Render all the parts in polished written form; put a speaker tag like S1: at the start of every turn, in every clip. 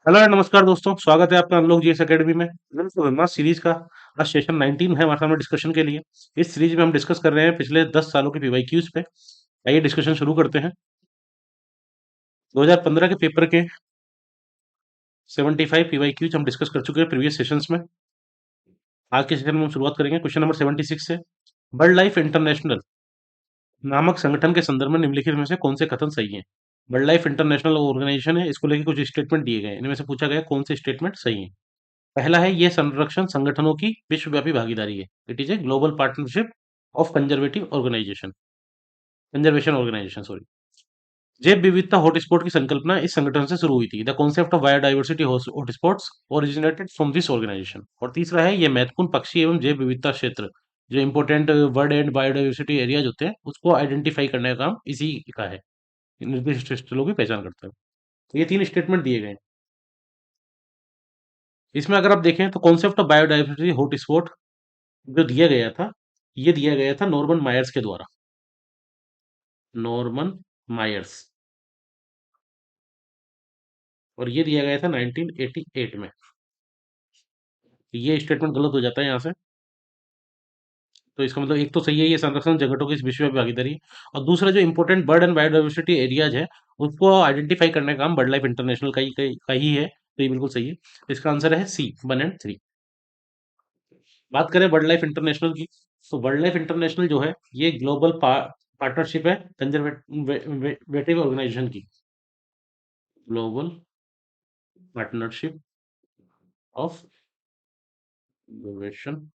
S1: Hello and नमस्कार दोस्तों, स्वागत है आपका अनलॉक जीएस एकेडमी में। ब्रह्मा सीरीज का आज सेशन 19 है हमारे सामने डिस्कशन के लिए। इस सीरीज में हम डिस्कस कर रहे हैं पिछले 10 सालों के पीवाईक्यूज पे। आइए डिस्कशन शुरू करते हैं। 2015 के पेपर के 75 पीवाईक्यूज हम डिस्कस कर चुके हैं प्रीवियस सेशंस में। आज के सेशन में हम शुरुआत करेंगे क्वेश्चन नंबर 76 से। वर्ल्ड लाइफ इंटरनेशनल नामक संगठन के संदर्भ में निम्नलिखित में से कौन से कथन सही हैं? वर्ल्ड लाइफ इंटरनेशनल ऑर्गेनाइजेशन है, इसको लेकर कुछ स्टेटमेंट दिए गए हैं, इनमें से पूछा गया कौन से स्टेटमेंट सही है। पहला है, ये संरक्षण संगठनों की विश्वव्यापी भागीदारी है। It is a global partnership of conservation organisation sorry. जैव विविधता हॉटस्पॉट की संकल्पना इस संगठन से शुरू हुई थी। The concept of biodiversity hotspots originated from this organization. और तीसरा है, ये महत्वपूर्ण पक्षी एवं जैव विविधता क्षेत्र, जो important word and biodiversity areas होते हैं, उसको आइडेंटिफाई करने का काम इसी का है, निर्दिष्ट स्थलों की पहचान करता है। तो ये तीन स्टेटमेंट दिए गए हैं। इसमें अगर आप देखें तो कॉन्सेप्ट ऑफ बायोडाइवर्सिटी हॉटस्पॉट जो दिया गया था, ये दिया गया था नॉर्मन मायर्स के द्वारा। Norman Myers. और ये दिया गया था 1988 में। ये स्टेटमेंट गलत हो जाता है यहाँ से। तो इसका मतलब एक तो सही है, ये संरक्षण जगतों की इस विश्व में भागीदारी है। और दूसरा जो important bird and biodiversity areas है, उसको आइडेंटिफाई करने का काम बर्ड लाइफ इंटरनेशनल का ही है। तो ये बिल्कुल सही है। इसका आंसर है सी, 1 एंड 3। बात करें बर्ड लाइफ इंटरनेशनल की, तो बर्ड लाइफ इंटरनेशनल जो है, ये ग्लोबल पार्टनरशिप है कंजर्वेटिव ऑर्गेनाइजेशन की। Global partnership of conservation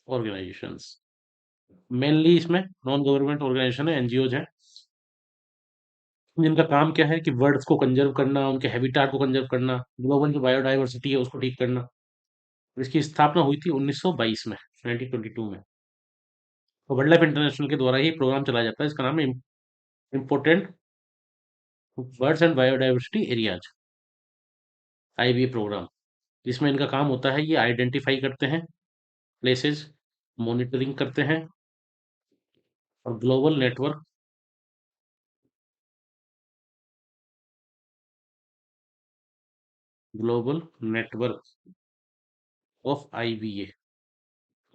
S1: organisations. Mainly इसमें नॉन गवर्नमेंट ऑर्गेनाइजेशन है, एनजीओज हैं, जिनका काम क्या है कि बर्ड्स को कंजर्व करना, उनके हैबिटाट को कंजर्व करना, ग्लोबल जो बायोडाइवर्सिटी है उसको ठीक करना। इसकी स्थापना हुई थी 1922 में, 1922 में। तो वर्ल्ड लाइफ इंटरनेशनल के द्वारा ही प्रोग्राम चलाया जाता है। इसका नाम है important birds and biodiversity areas, IBA programme. जिसमें इनका काम होता है, ये आइडेंटिफाई करते हैं प्लेसेस, मॉनिटरिंग करते हैं, और ग्लोबल नेटवर्क ऑफ आईबीए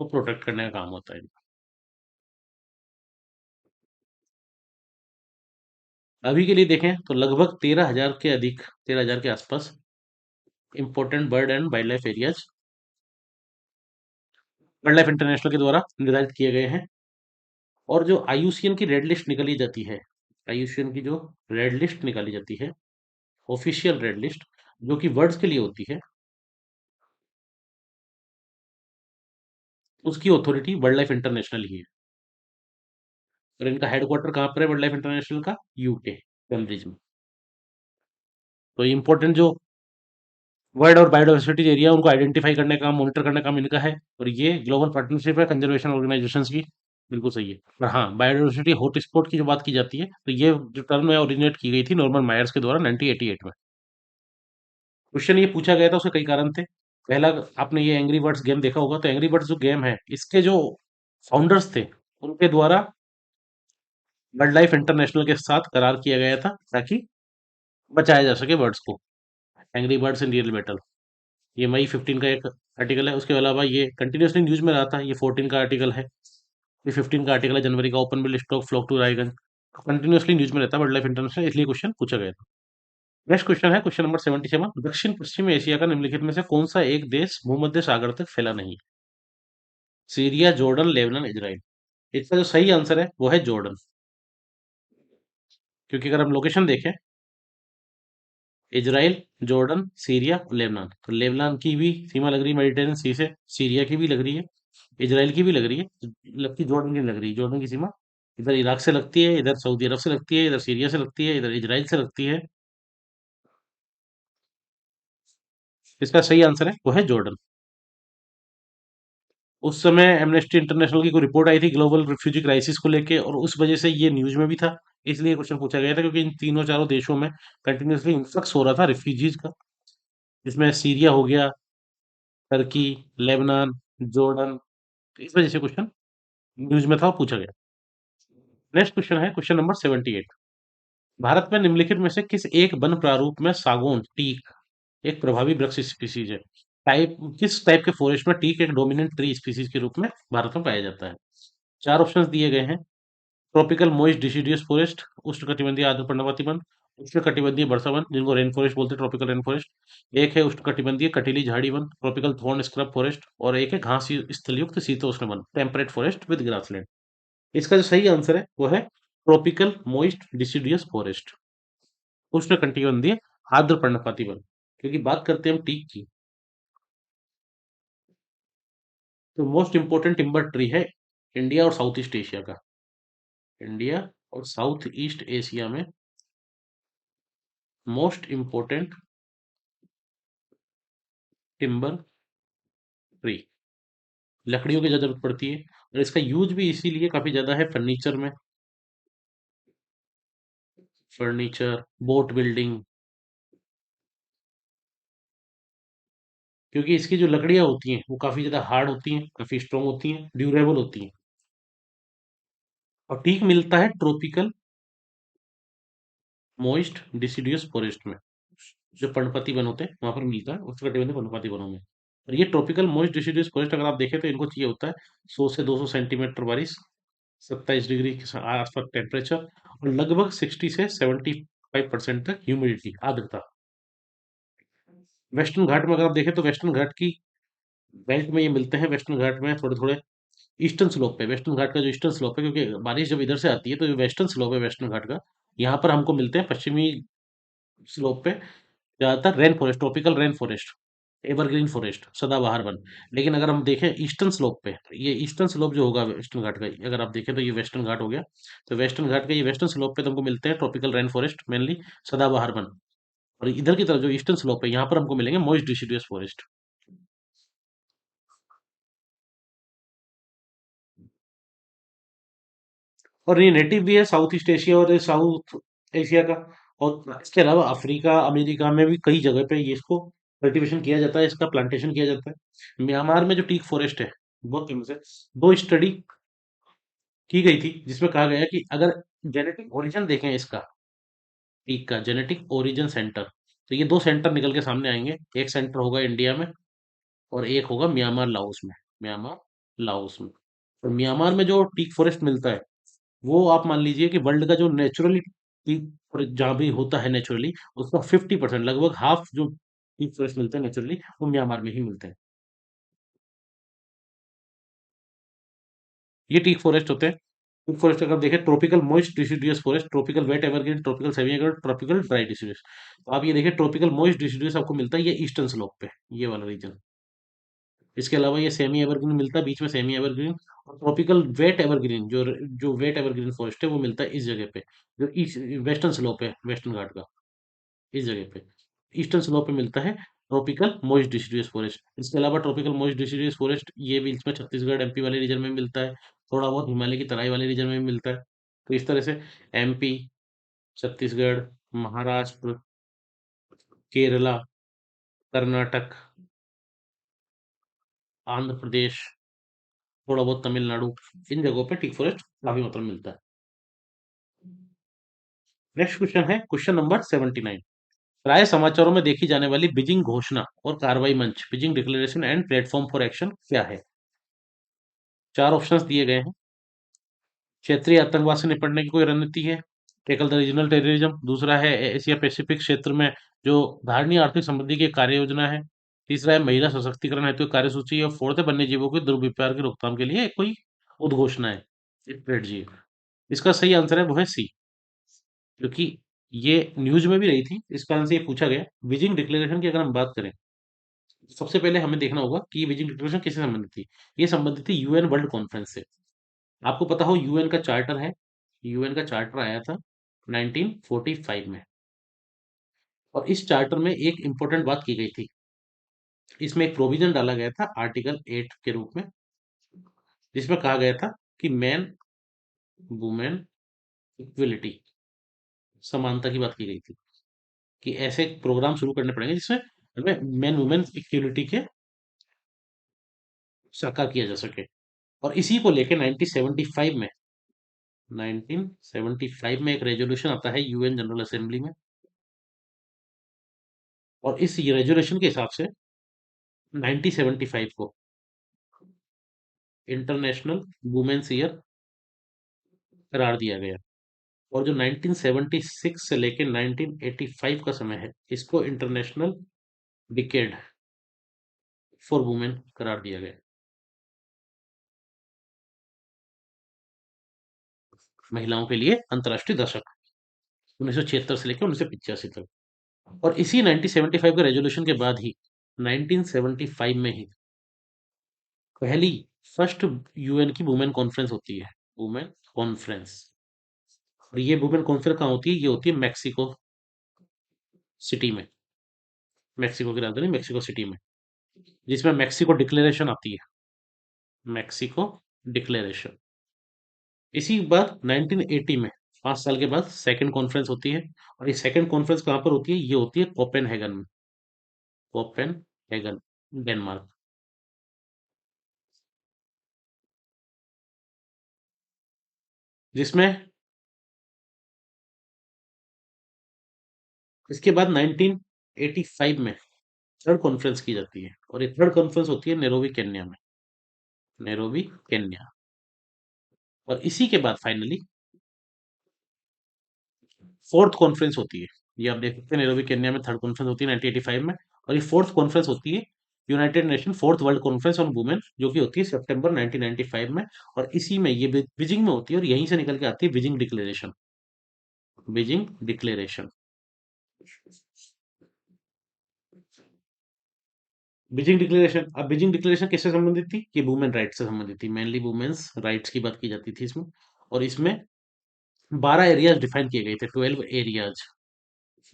S1: को प्रोटेक्ट करने का काम होता है। अभी के लिए देखें तो लगभग 13,000 के अधिक, 13,000 के आसपास important bird and wild life areas wild life international के द्वारा निर्धारित किए गए हैं। और जो आईयूसीएन की रेड लिस्ट निकाली जाती है, आईयूसीएन की जो रेड लिस्ट निकाली जाती है, ऑफिशियल रेड लिस्ट, जो कि वर्ड्स के लिए होती है, उसकी अथॉरिटी वर्ल्ड लाइफ इंटरनेशनल ही है। और इनका हेडक्वार्टर कहाँ पर है वर्ल्ड लाइफ इंटरनेशनल का? यूके, कैम्ब्रिज में। तो इंपॉर्टेंट जो वर्ल्ड और बायोडाइवर्सिटी एरिया, उनको आइडेंटिफाई करने का काम, मॉनिटर करने का काम इनका है। और ये ग्लोबल पार्टनरशिप है कंजर्वेशन ऑर्गेनाइजेशंस की। बिल्कुल सही है। और हाँ, बायोडाइवर्सिटी हॉटस्पॉट की जो बात की जाती है, तो ये जो टर्म है ओरिजिनेट की गई थी नॉर्मन मायर्स के द्वारा 1988 में। क्वेश्चन ये पूछा गया था, उसके कई कारण थे। पहला, आपने ये एंग्री बर्ड्स गेम देखा होगा, तो एंग्री बर्ड्स जो गेम है, इसके जो फाउंडर्स थे, उनके द्वारा वर्ल्ड लाइफ इंटरनेशनल के साथ करार किया गया था, ताकि बचाया जा सके बर्ड्स को। Angry birds in real battle, ये मई 15 का एक आर्टिकल है। उसके अलावा ये कंटिन्यूसली न्यूज में रहा था, ये 14 का आर्टिकल है। ये 15 का आर्टिकल है जनवरी का, open bill stork flock to Raiganj. Continuously news में रहता है वर्ल्ड लाइफ इंटरनेशनल, इसलिए क्वेश्चन पूछा गया था। नेक्स्ट क्वेश्चन है क्वेश्चन नंबर 77। दक्षिण पश्चिमी एशिया का निम्नलिखित में से कौन सा एक देश भूमध्य सागर तक फैला नहीं? Syria, Jordan, Lebanon, Israel. इसका जो सही आंसर है वो है जॉर्डन। क्योंकि अगर हम लोकेशन देखें, इजराइल, जॉर्डन, सीरिया, लेबनान, तो लेबनान की भी सीमा लग रही है मेडिटेरियन सी से, सीरिया की भी लग रही है, इजराइल की भी लग रही है, जबकि जॉर्डन की नहीं लग रही है। जॉर्डन की सीमा इधर इराक से लगती है, इधर सऊदी अरब से लगती है, इधर सीरिया से लगती है, इधर इजराइल से लगती है। इसका सही आंसर है वो है जॉर्डन। उस समय एमनेस्टी इंटरनेशनल की कोई रिपोर्ट आई थी ग्लोबल रिफ्यूजी क्राइसिस को लेके, और उस वजह से ये न्यूज में भी था। इसलिए क्वेश्चन पूछा गया था, क्योंकि इन तीनों चारों देशों में कंटिन्यूसली इन्फ्लक्स हो रहा था रिफ्यूजीज का, जिसमें सीरिया हो गया, टर्की, लेबनान, जॉर्डन। तो इस वजह से क्वेश्चन न्यूज में था और पूछा गया। नेक्स्ट क्वेश्चन है क्वेश्चन नंबर 78। भारत में निम्नलिखित में से किस एक वन प्रारूप में सागौन टीक एक प्रभावी वृक्ष स्पीसीज है। टाइप, किस टाइप के फॉरेस्ट में टीक एक डोमिनेंट ट्री स्पीसीज के रूप में भारत में पाया जाता है? चार ऑप्शंस दिए गए हैं। ट्रॉपिकल मॉइस्ट डिसिडियस फॉरेस्ट, उष्णकटिबंधीय आर्द्र पर्णपाती वन, उष्णकटिबंधीय वर्षा वन जिनको रेन फॉरेस्ट बोलते हैं, ट्रॉपिकल रेन फॉरेस्ट। एक है उष्णकटिबंधीय कटीली झाड़ी one, tropical thorn scrub forest, और एक है घास स्थलयुक्त शीतोष्ण one, temperate forest with grassland. इसका जो सही आंसर है वो है ट्रॉपिकल मॉइस्ट डिसिडियस फॉरेस्ट, उष्णकटिबंधीय आर्द्र पर्णपाती वन। क्योंकि बात करते हैं हम टीक की, तो मोस्ट इंपोर्टेंट टिम्बर ट्री है इंडिया और साउथ ईस्ट एशिया का। इंडिया और साउथ ईस्ट एशिया में मोस्ट इंपोर्टेंट टिम्बर ट्री, लकड़ियों की ज्यादा जरूरत पड़ती है, और इसका यूज भी इसीलिए काफी ज्यादा है फर्नीचर में, फर्नीचर, बोट बिल्डिंग। क्योंकि इसकी जो लकड़ियां होती हैं वो काफी ज्यादा हार्ड होती हैं, काफी स्ट्रॉन्ग होती हैं, ड्यूरेबल होती हैं। और ठीक मिलता है ट्रॉपिकल मॉइस्ट डिसिडियस फॉरेस्ट में, जो पर्णपाती वन होते हैं वहां पर मिलता है, उष्णकटिबंधीय पर्णपाती वनों में। और ये ट्रॉपिकल मॉइस्ट डिसिडियस फॉरेस्ट अगर आप देखें तो इनको चाहिए होता है 100 से 200 सेंटीमीटर बारिश, 27 डिग्री के आसपास टेम्परेचर, और लगभग 60 से 75% तक ह्यूमिडिटी, आर्द्रता। वेस्टर्न घाट में अगर आप देखें तो वेस्टर्न घाट की बेल्ट में ये मिलते हैं, वेस्टर्न घाट में थोड़े थोड़े ईस्टर्न स्लोप पे, वेस्टर्न घाट का जो ईस्टर्न स्लोप है, क्योंकि बारिश जब इधर से आती है तो जो वेस्टर्न स्लोप है वेस्टर्न घाट का, यहाँ पर हमको मिलते हैं पश्चिमी स्लोप पे ज्यादातर rain forest, tropical rain forest, evergreen forest, सदाबहार वन। लेकिन अगर हम देखें ईस्टर्न स्लोप पे, ये ईस्टर्न स्लोप जो होगा वेस्टर्न घाट का, अगर आप देखें तो ये वेस्टर्न घाट हो गया, तो वेस्टर्न घाट का ये वेस्टर्न स्लोप पे तो हमको मिलते हैं ट्रॉपिकल रेन फॉरेस्ट मेनली, सदाबहार वन। और इधर की तरफ जो ईस्टर्न स्लोप है यहाँ पर हमको मिलेंगे मॉइस्ट डिसिडुअस फॉरेस्ट। और ये नेटिव भी है साउथ ईस्ट एशिया और साउथ एशिया का। और इसके अलावा अफ्रीका, अमेरिका में भी कई जगह पे ये इसको कल्टीवेशन किया जाता है, इसका प्लांटेशन किया जाता है। म्यांमार में जो टीक फॉरेस्ट है बहुत फेमस है। दो स्टडी की गई थी जिसमें कहा गया कि अगर जेनेटिक ओरिजिन देखें इसका, टीक का जेनेटिक ओरिजिन सेंटर, तो ये दो सेंटर निकल के सामने आएंगे। एक सेंटर होगा इंडिया में और एक होगा म्यांमार लाओस में, म्यांमार लाओस में। तो म्यांमार में जो टीक फॉरेस्ट मिलता है वो आप मान लीजिए कि वर्ल्ड का जो नेचुरली टीक फॉरेस्ट जहाँ भी होता है नेचुरली, उसका 50%, लगभग हाफ जो टीक फॉरेस्ट मिलते हैं नेचुरली वो म्यांमार में ही मिलते हैं। ये टीक फॉरेस्ट होते हैं। टीक फॉरेस्ट अगर देखें, tropical moist deciduous forest, tropical wet evergreen, tropical semi evergreen, tropical dry deciduous. तो आप ये देखिए ट्रॉपिकल मॉइस्ट डिसिडुअस आपको मिलता है ये ईस्टर्न स्लोप पे, ये वाला रीजन। इसके अलावा ये सेमी एवरग्रीन मिलता है बीच में, सेमी एवरग्रीन। और ट्रॉपिकल वेट एवरग्रीन, जो वेट एवरग्रीन फॉरेस्ट है वो मिलता है इस जगह पे, जो ईस्ट वेस्टर्न स्लोप है वेस्टर्न घाट का, इस जगह पे ईस्टर्न स्लोप पे मिलता है ट्रॉपिकल मॉइस्ट डिसिडुअस फॉरेस्ट। इसके अलावा ट्रॉपिकल मॉइस्ट डिसिडुअस फॉरेस्ट ये भी इसमें छत्तीसगढ़ एमपी वाले रीजन में मिलता है, थोड़ा बहुत हिमालय की तराई वाले रीजन में भी मिलता है। तो इस तरह से एमपी, छत्तीसगढ़, महाराष्ट्र, केरला, कर्नाटक, आंध्र प्रदेश, थोड़ा बहुत तमिलनाडु, इन जगहों पे टीक फॉरेस्ट काफी मात्रा में मिलता है। नेक्स्ट क्वेश्चन है क्वेश्चन नंबर 79। प्राय समाचारों में देखी जाने वाली बीजिंग घोषणा और कार्रवाई मंच, Beijing declaration and platform for action क्या है? चार ऑप्शंस दिए गए हैं। क्षेत्रीय आतंकवाद से निपटने की कोई रणनीति है, टेकल द रीजनल टेररिज्म। दूसरा है एशिया पैसिफिक क्षेत्र में जो धारणीय आर्थिक समृद्धि की कार्य योजना है। तीसरा है महिला सशक्तिकरण हेतु कार्यसूची, और फोर्थ है वन्य जीवों के दुर्व्यापार की रोकथाम के लिए कोई उद्घोषणा है, स्ट्रेटजी। इसका सही आंसर है वो है सी, क्योंकि ये न्यूज में भी रही थी, इस कारण से ये पूछा गया। बीजिंग डिक्लेरेशन की अगर हम बात करें, सबसे पहले हमें देखना होगा कि ये बीजिंग डिक्लेरेशन किससे संबंधित थी। ये संबंधित थी यूएन वर्ल्ड कॉन्फ्रेंस से। आपको पता हो यूएन का चार्टर है, यूएन का चार्टर आया था 1945 में। और इस चार्टर में एक इंपॉर्टेंट बात की गई थी, इसमें एक प्रोविजन डाला गया था आर्टिकल 8 के रूप में, जिसमें कहा गया था कि मैन वुमेन इक्वलिटी, समानता की बात की गई थी, कि ऐसे प्रोग्राम शुरू करने पड़ेंगे जिसमें हमें मैन वुमेन इक्वलिटी के साकार किया जा सके। और इसी को लेके 1975 में एक रेजोल्यूशन आता है यूएन जनरल असेंबली में। और इस रेजोल्यूशन के हिसाब से 1975 को इंटरनेशनल वुमेन्स ईयर करार दिया गया। और जो 1976 से लेके 1985 का समय है, इसको इंटरनेशनल डिकेड फॉर वुमेन करार दिया गया। महिलाओं के लिए अंतर्राष्ट्रीय दशक 1976 से लेकर 1985 तक। और इसी 1975 के रेजोल्यूशन के बाद ही 1975 में ही पहली फर्स्ट यूएन की वुमेन कॉन्फ्रेंस होती है, वुमेन कॉन्फ्रेंस। और ये वुमेन कॉन्फ्रेंस कहाँ होती है? ये होती है मैक्सिको सिटी में, मैक्सिको की राजधानी मैक्सिको सिटी में, जिसमें मैक्सिको डिक्लेरेशन आती है, मैक्सिको डिक्लेरेशन। इसी के बाद 1980 में 5 साल के बाद सेकंड कॉन्फ्रेंस होती है। और ये सेकंड कॉन्फ्रेंस कहाँ पर होती है? ये होती है कोपेनहेगन में, कोपेनहेगन, डेनमार्क। जिसमें इसके बाद 1985 में थर्ड कॉन्फ्रेंस की जाती है, और ये थर्ड कॉन्फ्रेंस होती है नैरोबी केन्या में, नैरोबी केन्या। और इसी के बाद फाइनली फोर्थ कॉन्फ्रेंस होती है। ये आप देख सकते हैं, नैरोबी केन्या में थर्ड कॉन्फ्रेंस होती है 1985 में। और ये फोर्थ कॉन्फ्रेंस होती है United nation fourth world conference on women, जो कि होती है सितंबर 1995 में। और इसी में ये बीजिंग में होती है, और यहीं से निकल के आती है Beijing declaration, Beijing declaration. Beijing declaration, अब बीजिंग डिक्लेरेशन किससे संबंधित थी? ये वुमेन राइट्स से संबंधित थी, मेनली वुमेन्स राइट्स की बात की जाती थी इसमें। और इसमें 12 एरियाज डिफाइन किए गए थे, 12 एरियाज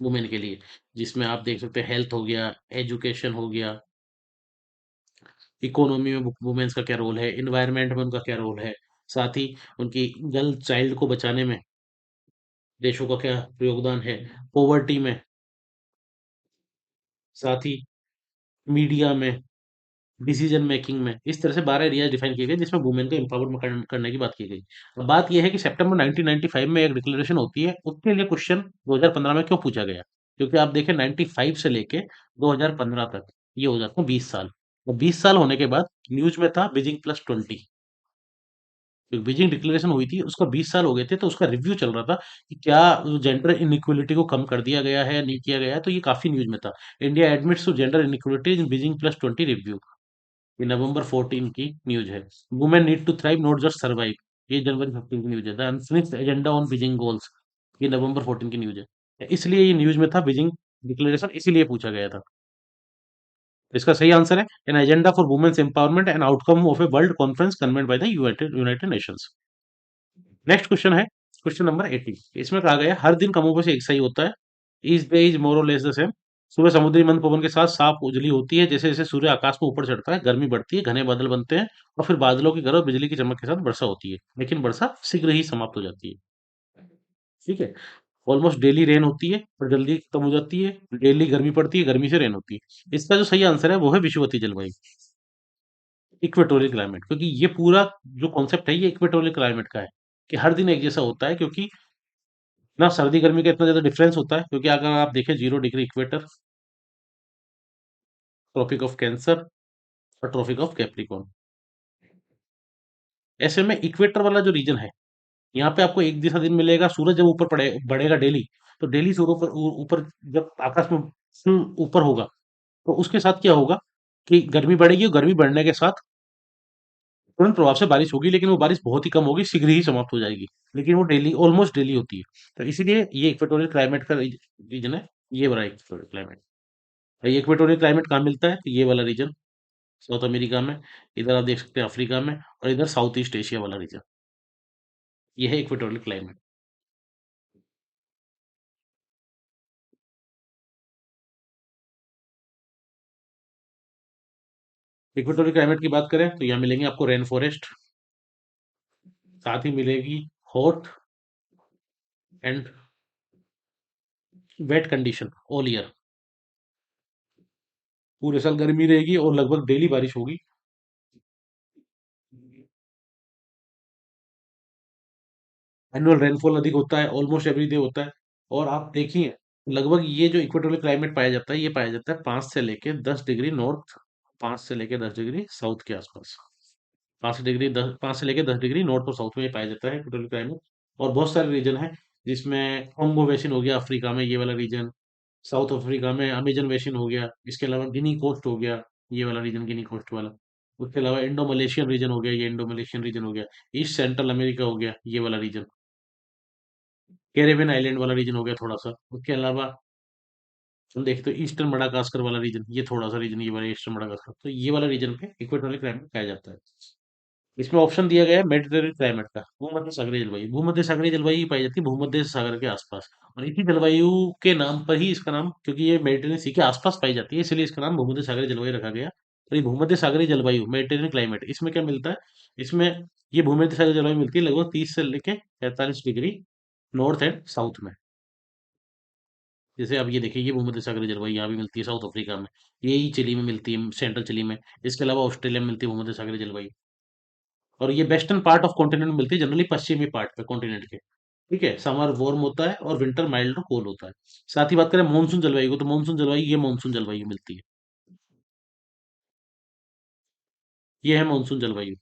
S1: वुमेन के लिए, जिसमें आप देख सकते हैं हेल्थ हो गया, एजुकेशन हो गया, इकोनॉमी में वुमेन्स का क्या रोल है, इन्वायरमेंट में उनका क्या रोल है, साथ ही उनकी गर्ल चाइल्ड को बचाने में देशों का क्या योगदान है, पॉवर्टी में, साथ ही मीडिया में, डिसीजन मेकिंग में। इस तरह से 12 एरियाज डिफाइन किए गए, जिसमें वुमेन को एम्पावरमेंट करने की बात की गई। अब बात यह है कि सितंबर 1995 में एक डिक्लेरेशन होती है, उसके लिए क्वेश्चन 2015 में क्यों पूछा गया? क्योंकि आप देखें 95 से लेके 2015 तक ये हो जाता है 20 साल। और 20 साल होने के बाद न्यूज में था बीजिंग +20, जो बीजिंग डिक्लेरेशन हुई थी उसका 20 साल हो गए थे, तो उसका रिव्यू चल रहा था कि क्या जेंडर इनइक्वलिटी को कम कर दिया गया है या नहीं किया गया है, तो ये काफी न्यूज में था। India admits to gender inequality in Beijing +20 review, ये नवंबर 14 की न्यूज है। Women need to thrive not just survive, ये जनवरी 15 की न्यूज है। The unfinished agenda on Beijing goals, ये नवंबर 14 की न्यूज है। इसलिए ये न्यूज में था बीजिंग डिक्लेरेशन, इसीलिए पूछा गया था। तो इसका सही आंसर है an agenda for women's empowerment and outcome of a world conference convened by the United United Nations. Next question है क्वेश्चन नंबर 80। इसमें कहा गया हर दिन कमोबेश एक सही होता है, ईच डे इज मोर और लेस द सेम। सुबह समुद्री मंद पवन के साथ साफ उजली होती है, जैसे जैसे सूर्य आकाश में ऊपर चढ़ता है गर्मी बढ़ती है, घने बादल बनते हैं, और फिर बादलों की गर्ज और बिजली की चमक के साथ वर्षा होती है, लेकिन वर्षा शीघ्र ही समाप्त हो जाती है। ठीक है। ऑलमोस्ट डेली रेन होती है और जल्दी खत्म हो जाती है, डेली गर्मी पड़ती है, गर्मी से रेन होती है। इसका जो सही आंसर है वो है विषुवतीय जलवायु, इक्वेटोरियल क्लाइमेट। क्योंकि ये पूरा जो कॉन्सेप्ट है ये इक्वेटोरियल क्लाइमेट का है, कि हर दिन एक जैसा होता है, क्योंकि ना सर्दी गर्मी का इतना ज्यादा डिफरेंस होता है। क्योंकि अगर आप देखें 0 degree equator, Tropic of Cancer और ट्रॉपिक ऑफ कैप्रिकॉर्न, ऐसे में इक्वेटर वाला जो रीजन है, यहाँ पे आपको एक जैसा दिन मिलेगा। सूरज जब ऊपर बढ़ेगा डेली, तो डेली सूर्य ऊपर ऊपर जब आकाश में फुल ऊपर होगा, तो उसके साथ क्या होगा कि गर्मी बढ़ेगी, और गर्मी बढ़ने के साथ तुरंत प्रभाव से बारिश होगी, लेकिन वो बारिश बहुत ही कम होगी, शीघ्र ही समाप्त हो जाएगी। लेकिन वो डेली ऑलमोस्ट डेली होती है। तो इसीलिए ये इक्वेटोरियल क्लाइमेट का रीजन है, ये वाला इक्वेटोरियल क्लाइमेट। ये इक्वेटोरियल क्लाइमेट कहाँ मिलता है? तो ये वाला रीजन साउथ अमेरिका में, इधर आप देख सकते हैं अफ्रीका में, और इधर साउथ ईस्ट एशिया वाला रीजन, ये है इक्वेटोरियल क्लाइमेट। इक्वेटोरियल क्लाइमेट की बात करें तो यहाँ मिलेंगे आपको रेन फॉरेस्ट, साथ ही मिलेगी hot and wait condition all year, पूरे साल गर्मी रहेगी और लगभग डेली बारिश होगी। एनुअल रेनफॉल अधिक होता है, ऑलमोस्ट एवरी डे होता है। और आप देखिए लगभग ये जो इक्वेटोरियल क्लाइमेट पाया जाता है, ये पाया जाता है 5 से लेके 10 डिग्री नॉर्थ, 5 से लेके 10 डिग्री साउथ के आसपास। 5 से लेके 10 डिग्री नॉर्थ और साउथ में ये पाया जाता है इक्वेटोरियल क्लाइमेट। और बहुत सारे रीजन है, जिसमें कॉन्गो बेसिन हो गया अफ्रीका में, ये वाला रीजन। साउथ अफ्रीका में अमेजन बेसिन हो गया। इसके अलावा गिनी कोस्ट हो गया, ये वाला रीजन गिनी कोस्ट वाला। उसके अलावा इंडो मलेशियन रीजन हो गया, ये इंडो मलेशियन रीजन हो गया। ईस्ट सेंट्रल अमेरिका हो गया, ये वाला रीजन। कैरेबियन आइलैंड वाला रीजन हो गया थोड़ा सा। उसके अलावा हम देखें तो ईस्टर्न मडागास्कर वाला रीजन, ये थोड़ा सा रीजन, ये वाला ईस्टर्न मडागास्कर, तो ये वाला रीजन पे इक्वेटोरियल क्लाइमेट पाया जाता है। इसमें ऑप्शन दिया गया है मेडिटेरेनियन क्लाइमेट का, भूमध्य सागरीय जलवायु। भूमध्य सागरीय जलवायु पाई जाती है भूमध्य सागर के आसपास। और इसी जलवायु के नाम पर ही इसका नाम, क्योंकि ये मेडिटेरियन सी के आसपास पाई जाती है, इसलिए इसका नाम भूमध्य सागरीय जलवायु रखा गया। तो ये भूमध्य सागरीय जलवायु मेडिटेरियन क्लाइमेट, इसमें क्या मिलता है? इसमें ये भूमध्य सागरीय जलवायु मिलती है लगभग 30 से लेके 45 डिग्री नॉर्थ एंड साउथ में। जैसे अब ये देखिए, ये भूमध्य सागरीय जलवायु यहाँ भी मिलती है साउथ अफ्रीका में। यही चिली में मिलती है, सेंट्रल चिली में। इसके अलावा ऑस्ट्रेलिया में मिलती है भूमध्य सागरीय जलवायु। और ये वेस्टर्न पार्ट ऑफ कॉन्टिनेंट में मिलती है, जनरली पश्चिमी पार्ट पे कॉन्टिनेंट के। ठीक है, समर वार्म होता है और विंटर माइल्ड और कोल होता है। साथ ही बात करें मानसून जलवायु को, तो मानसून जलवायु, ये मानसून जलवायु मिलती है। ये है मानसून जलवायु।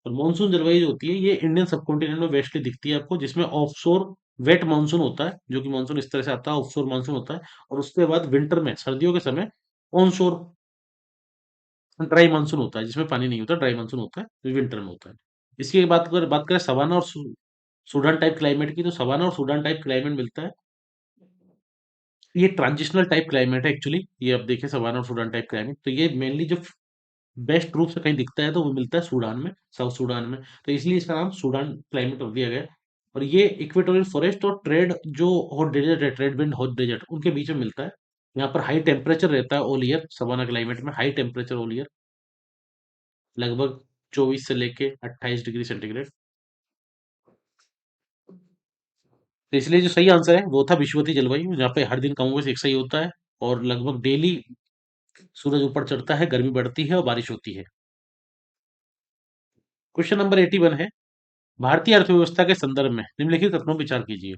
S1: और मानसून जलवायु जो होती है, ये इंडियन सब कॉन्टिनेंट में वेस्टली दिखती है आपको, जिसमें ऑफशोर वेट मानसून होता है, जो कि मानसून इस तरह से आता है, ऑफशोर मानसून होता है। और उसके बाद विंटर में, सर्दियों के समय, ऑनशोर ड्राई मानसून होता है, जिसमें पानी नहीं होता, ड्राई मानसून होता है, जो विंटर में होता है। इसकी बात करें सवाना और सूडान टाइप क्लाइमेट की, तो सवाना और सूडान टाइप क्लाइमेट मिलता है। ये ट्रांजिशनल टाइप क्लाइमेट है एक्चुअली। ये अब देखिए, सवाना और सूडान टाइप क्लाइमेट, तो ये मेनली जो बेस्ट रूप से कहीं दिखता है, तो वो मिलता है सूडान में, साउथ सूडान में। तो इसलिए इसका नाम सूडान क्लाइमेट रख दिया गया है। और ये इक्वेटोरियल फॉरेस्ट और ट्रेड जो हॉट डेजर्ट है, ट्रेड विंड हॉट डेजर्ट, उनके बीच में मिलता है। यहाँ पर हाई टेम्परेचर रहता है ऑल ईयर, सवाना क्लाइमेट में हाई टेम्परेचर ऑल ईयर, लगभग 24 से लेके 28 डिग्री सेंटीग्रेड। तो इसलिए जो सही आंसर है वो था विषुवतीय जलवायु, जहाँ पे हर दिन कम से एक सही होता है। और लगभग डेली सूरज ऊपर चढ़ता है, गर्मी बढ़ती है और बारिश होती है। क्वेश्चन नंबर 81 है, भारतीय अर्थव्यवस्था के संदर्भ में निम्नलिखित कथनों पर विचार कीजिए।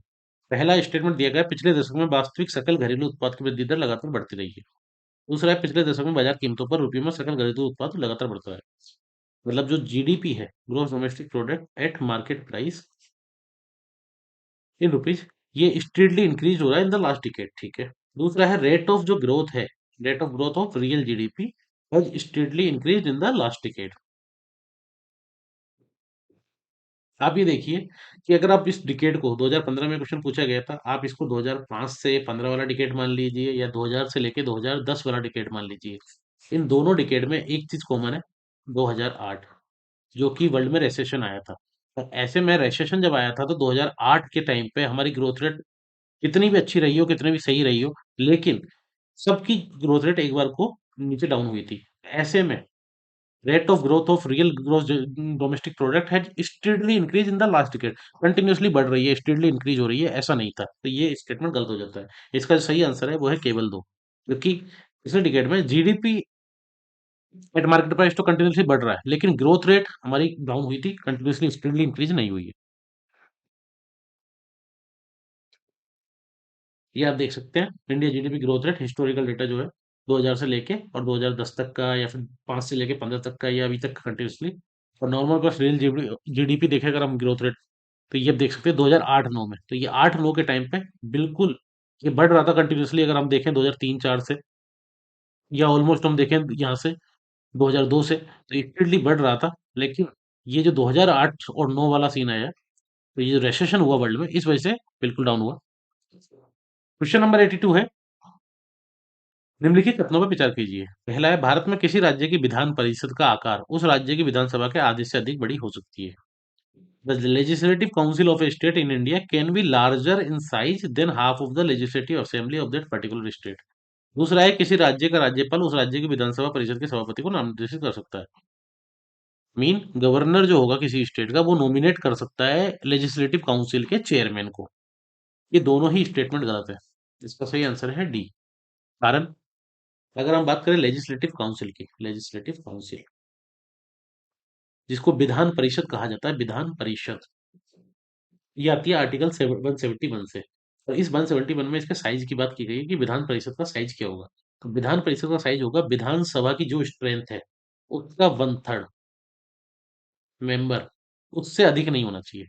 S1: पहला स्टेटमेंट दिया गया है, पिछले दशक में वास्तविक सकल घरेलू उत्पाद की वृद्धि दर लगातार बढ़ती रही है। दूसरा है, पिछले दशक में बाजार कीमतों पर रुपये में सकल घरेलू उत्पाद लगातार बढ़ता है। मतलब जो जीडीपी है, gross domestic product at market price in rupees, ये स्टेडली इंक्रीज हो रहा है इन द लास्ट डिकेड। ठीक है। दूसरा है, रेट ऑफ जो ग्रोथ है, rate of growth of real GDP has steadily increase in the last decade. आप ये देखिए कि अगर आप इस डिकेड को 2015 में क्वेश्चन पूछा गया था, आप इसको 2005 से 15 वाला डिकेड मान लीजिए, या 2000 से लेके 2010 वाला डिकेड मान लीजिए। इन दोनों डिकेड में एक चीज कॉमन है, 2008, जो कि वर्ल्ड में रेसेशन आया था। और ऐसे में रेसेशन जब आया था, तो 2008 के टाइम पे हमारी ग्रोथ रेट कितनी भी अच्छी रही हो, कितनी भी सही रही हो, लेकिन सबकी ग्रोथ रेट एक बार को नीचे डाउन हुई थी। ऐसे में rate of growth of real growth domestic product है steadily increase in the last decade, continuously बढ़ रही है, स्टेडली इंक्रीज हो रही है, ऐसा नहीं था। तो ये स्टेटमेंट गलत हो जाता है। इसका जो सही आंसर है वो है केवल दो, क्योंकि पिछले डिकेड में जीडीपी एट मार्केट प्राइस तो कंटिन्यूअसली बढ़ रहा है, लेकिन ग्रोथ रेट हमारी डाउन हुई थी, कंटिन्यूअसली स्टेडली इंक्रीज नहीं हुई है। ये आप देख सकते हैं, India GDP growth rate historical data जो है 2000 से लेके और 2010 तक का, या फिर 5 से लेके 15 तक का, या अभी तक कंटिन्यूअसली। और नॉर्मल का रियल जीडीपी देखें अगर हम ग्रोथ रेट, तो ये आप देख सकते हैं 2008-9 में, तो ये 8-9 के टाइम पे बिल्कुल ये बढ़ रहा था कंटिन्यूअसली। अगर हम देखें 2003-4 से, या ऑलमोस्ट हम देखें यहाँ से 2002 से, तो स्पीडली बढ़ रहा था। लेकिन ये जो 2008 और 9 वाला सीन आया, तो ये जो रेसेशन हुआ वर्ल्ड में, इस वजह से बिल्कुल डाउन हुआ। क्वेश्चन नंबर 82 है, निम्नलिखित कथनों पर विचार कीजिए। पहला है, भारत में किसी राज्य की विधान परिषद का आकार उस राज्य की विधानसभा के आधे से अधिक बड़ी हो सकती है। The legislative council of A state in India can be larger in size than half of the legislative assembly of that particular state. दूसरा है, किसी राज्य का राज्यपाल उस राज्य की विधानसभा परिषद के सभापति को नामनिर्देशित कर सकता है। मीन गवर्नर जो होगा किसी स्टेट का, वो नॉमिनेट कर सकता है लेजिस्लेटिव काउंसिल के चेयरमैन को। ये दोनों ही स्टेटमेंट गलत है। इसका सही आंसर है डी। कारण, अगर हम बात करें लेजिस्लेटिव काउंसिल की, लेजिस्लेटिव काउंसिल जिसको विधान परिषद कहा जाता है, विधान परिषद, ये आती है आर्टिकल 171 से। और इस 171 में इसके साइज की बात की गई है कि विधान परिषद का साइज क्या होगा। तो विधान परिषद का साइज होगा विधानसभा की जो स्ट्रेंथ है उसका वन थर्ड मेंबर, उससे अधिक नहीं होना चाहिए।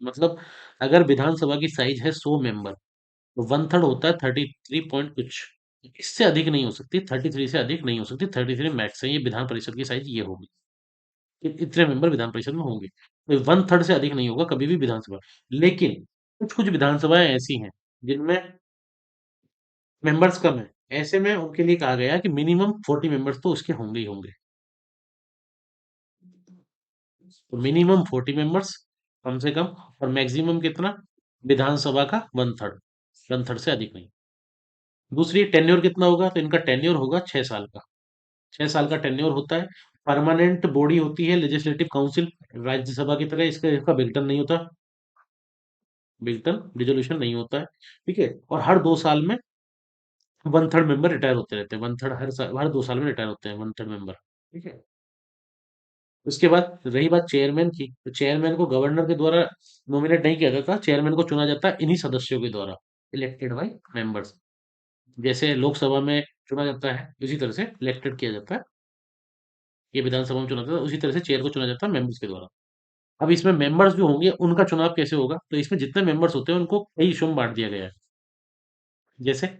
S1: मतलब अगर विधानसभा की साइज है 100 मेंबर, तो वन थर्ड होता है 33 पॉइंट कुछ, इससे अधिक नहीं हो सकती, 33 से अधिक नहीं हो सकती, 33 मैक्स है। ये विधान परिषद की साइज ये होगी कि इतने मेंबर विधान परिषद में होंगे, तो वन थर्ड से अधिक नहीं होगा कभी भी विधानसभा। लेकिन कुछ कुछ विधानसभाएं ऐसी हैं जिनमें मेंबर्स कम है, ऐसे में उनके लिए कहा गया है कि मिनिमम 40 मेंबर्स तो उसके होंगे ही होंगे। तो मिनिमम 40 मेंबर्स कम से कम, और मैक्सिमम कितना, विधानसभा का वन थर्ड, वन थर्ड से अधिक नहीं। दूसरी टेन्योर कितना होगा, तो इनका टेन्योर होगा 6 साल का, 6 साल का टेन्योर होता है। परमानेंट बॉडी होती है लेजिस्लेटिव काउंसिल, राज्यसभा की तरह इसका इसका बिल्टन नहीं होता, बिल्टन रिजोल्यूशन नहीं होता है, ठीक है। और हर 2 साल में वन थर्ड मेंबर रिटायर होते रहते हैं, वन थर्ड हर साल, हर 2 साल में रिटायर होते हैं वन थर्ड मेंबर, ठीक है। उसके बाद रही बात चेयरमैन की, तो चेयरमैन को गवर्नर के द्वारा नॉमिनेट नहीं किया जाता, चेयरमैन को चुना जाता है इन्हीं सदस्यों के द्वारा, इलेक्टेड बाय मेंबर्स। जैसे लोकसभा में चुना जाता है उसी तरह से इलेक्टेड किया जाता है, ये विधानसभा में चुना जाता है उसी तरह से चेयर को चुना जाता है मेंबर्स के द्वारा। अब इसमें मेंबर्स जो होंगे उनका चुनाव कैसे होगा, तो इसमें जितने मेंबर्स होते हैं उनको कई हिस्सों में बांट दिया गया है। जैसे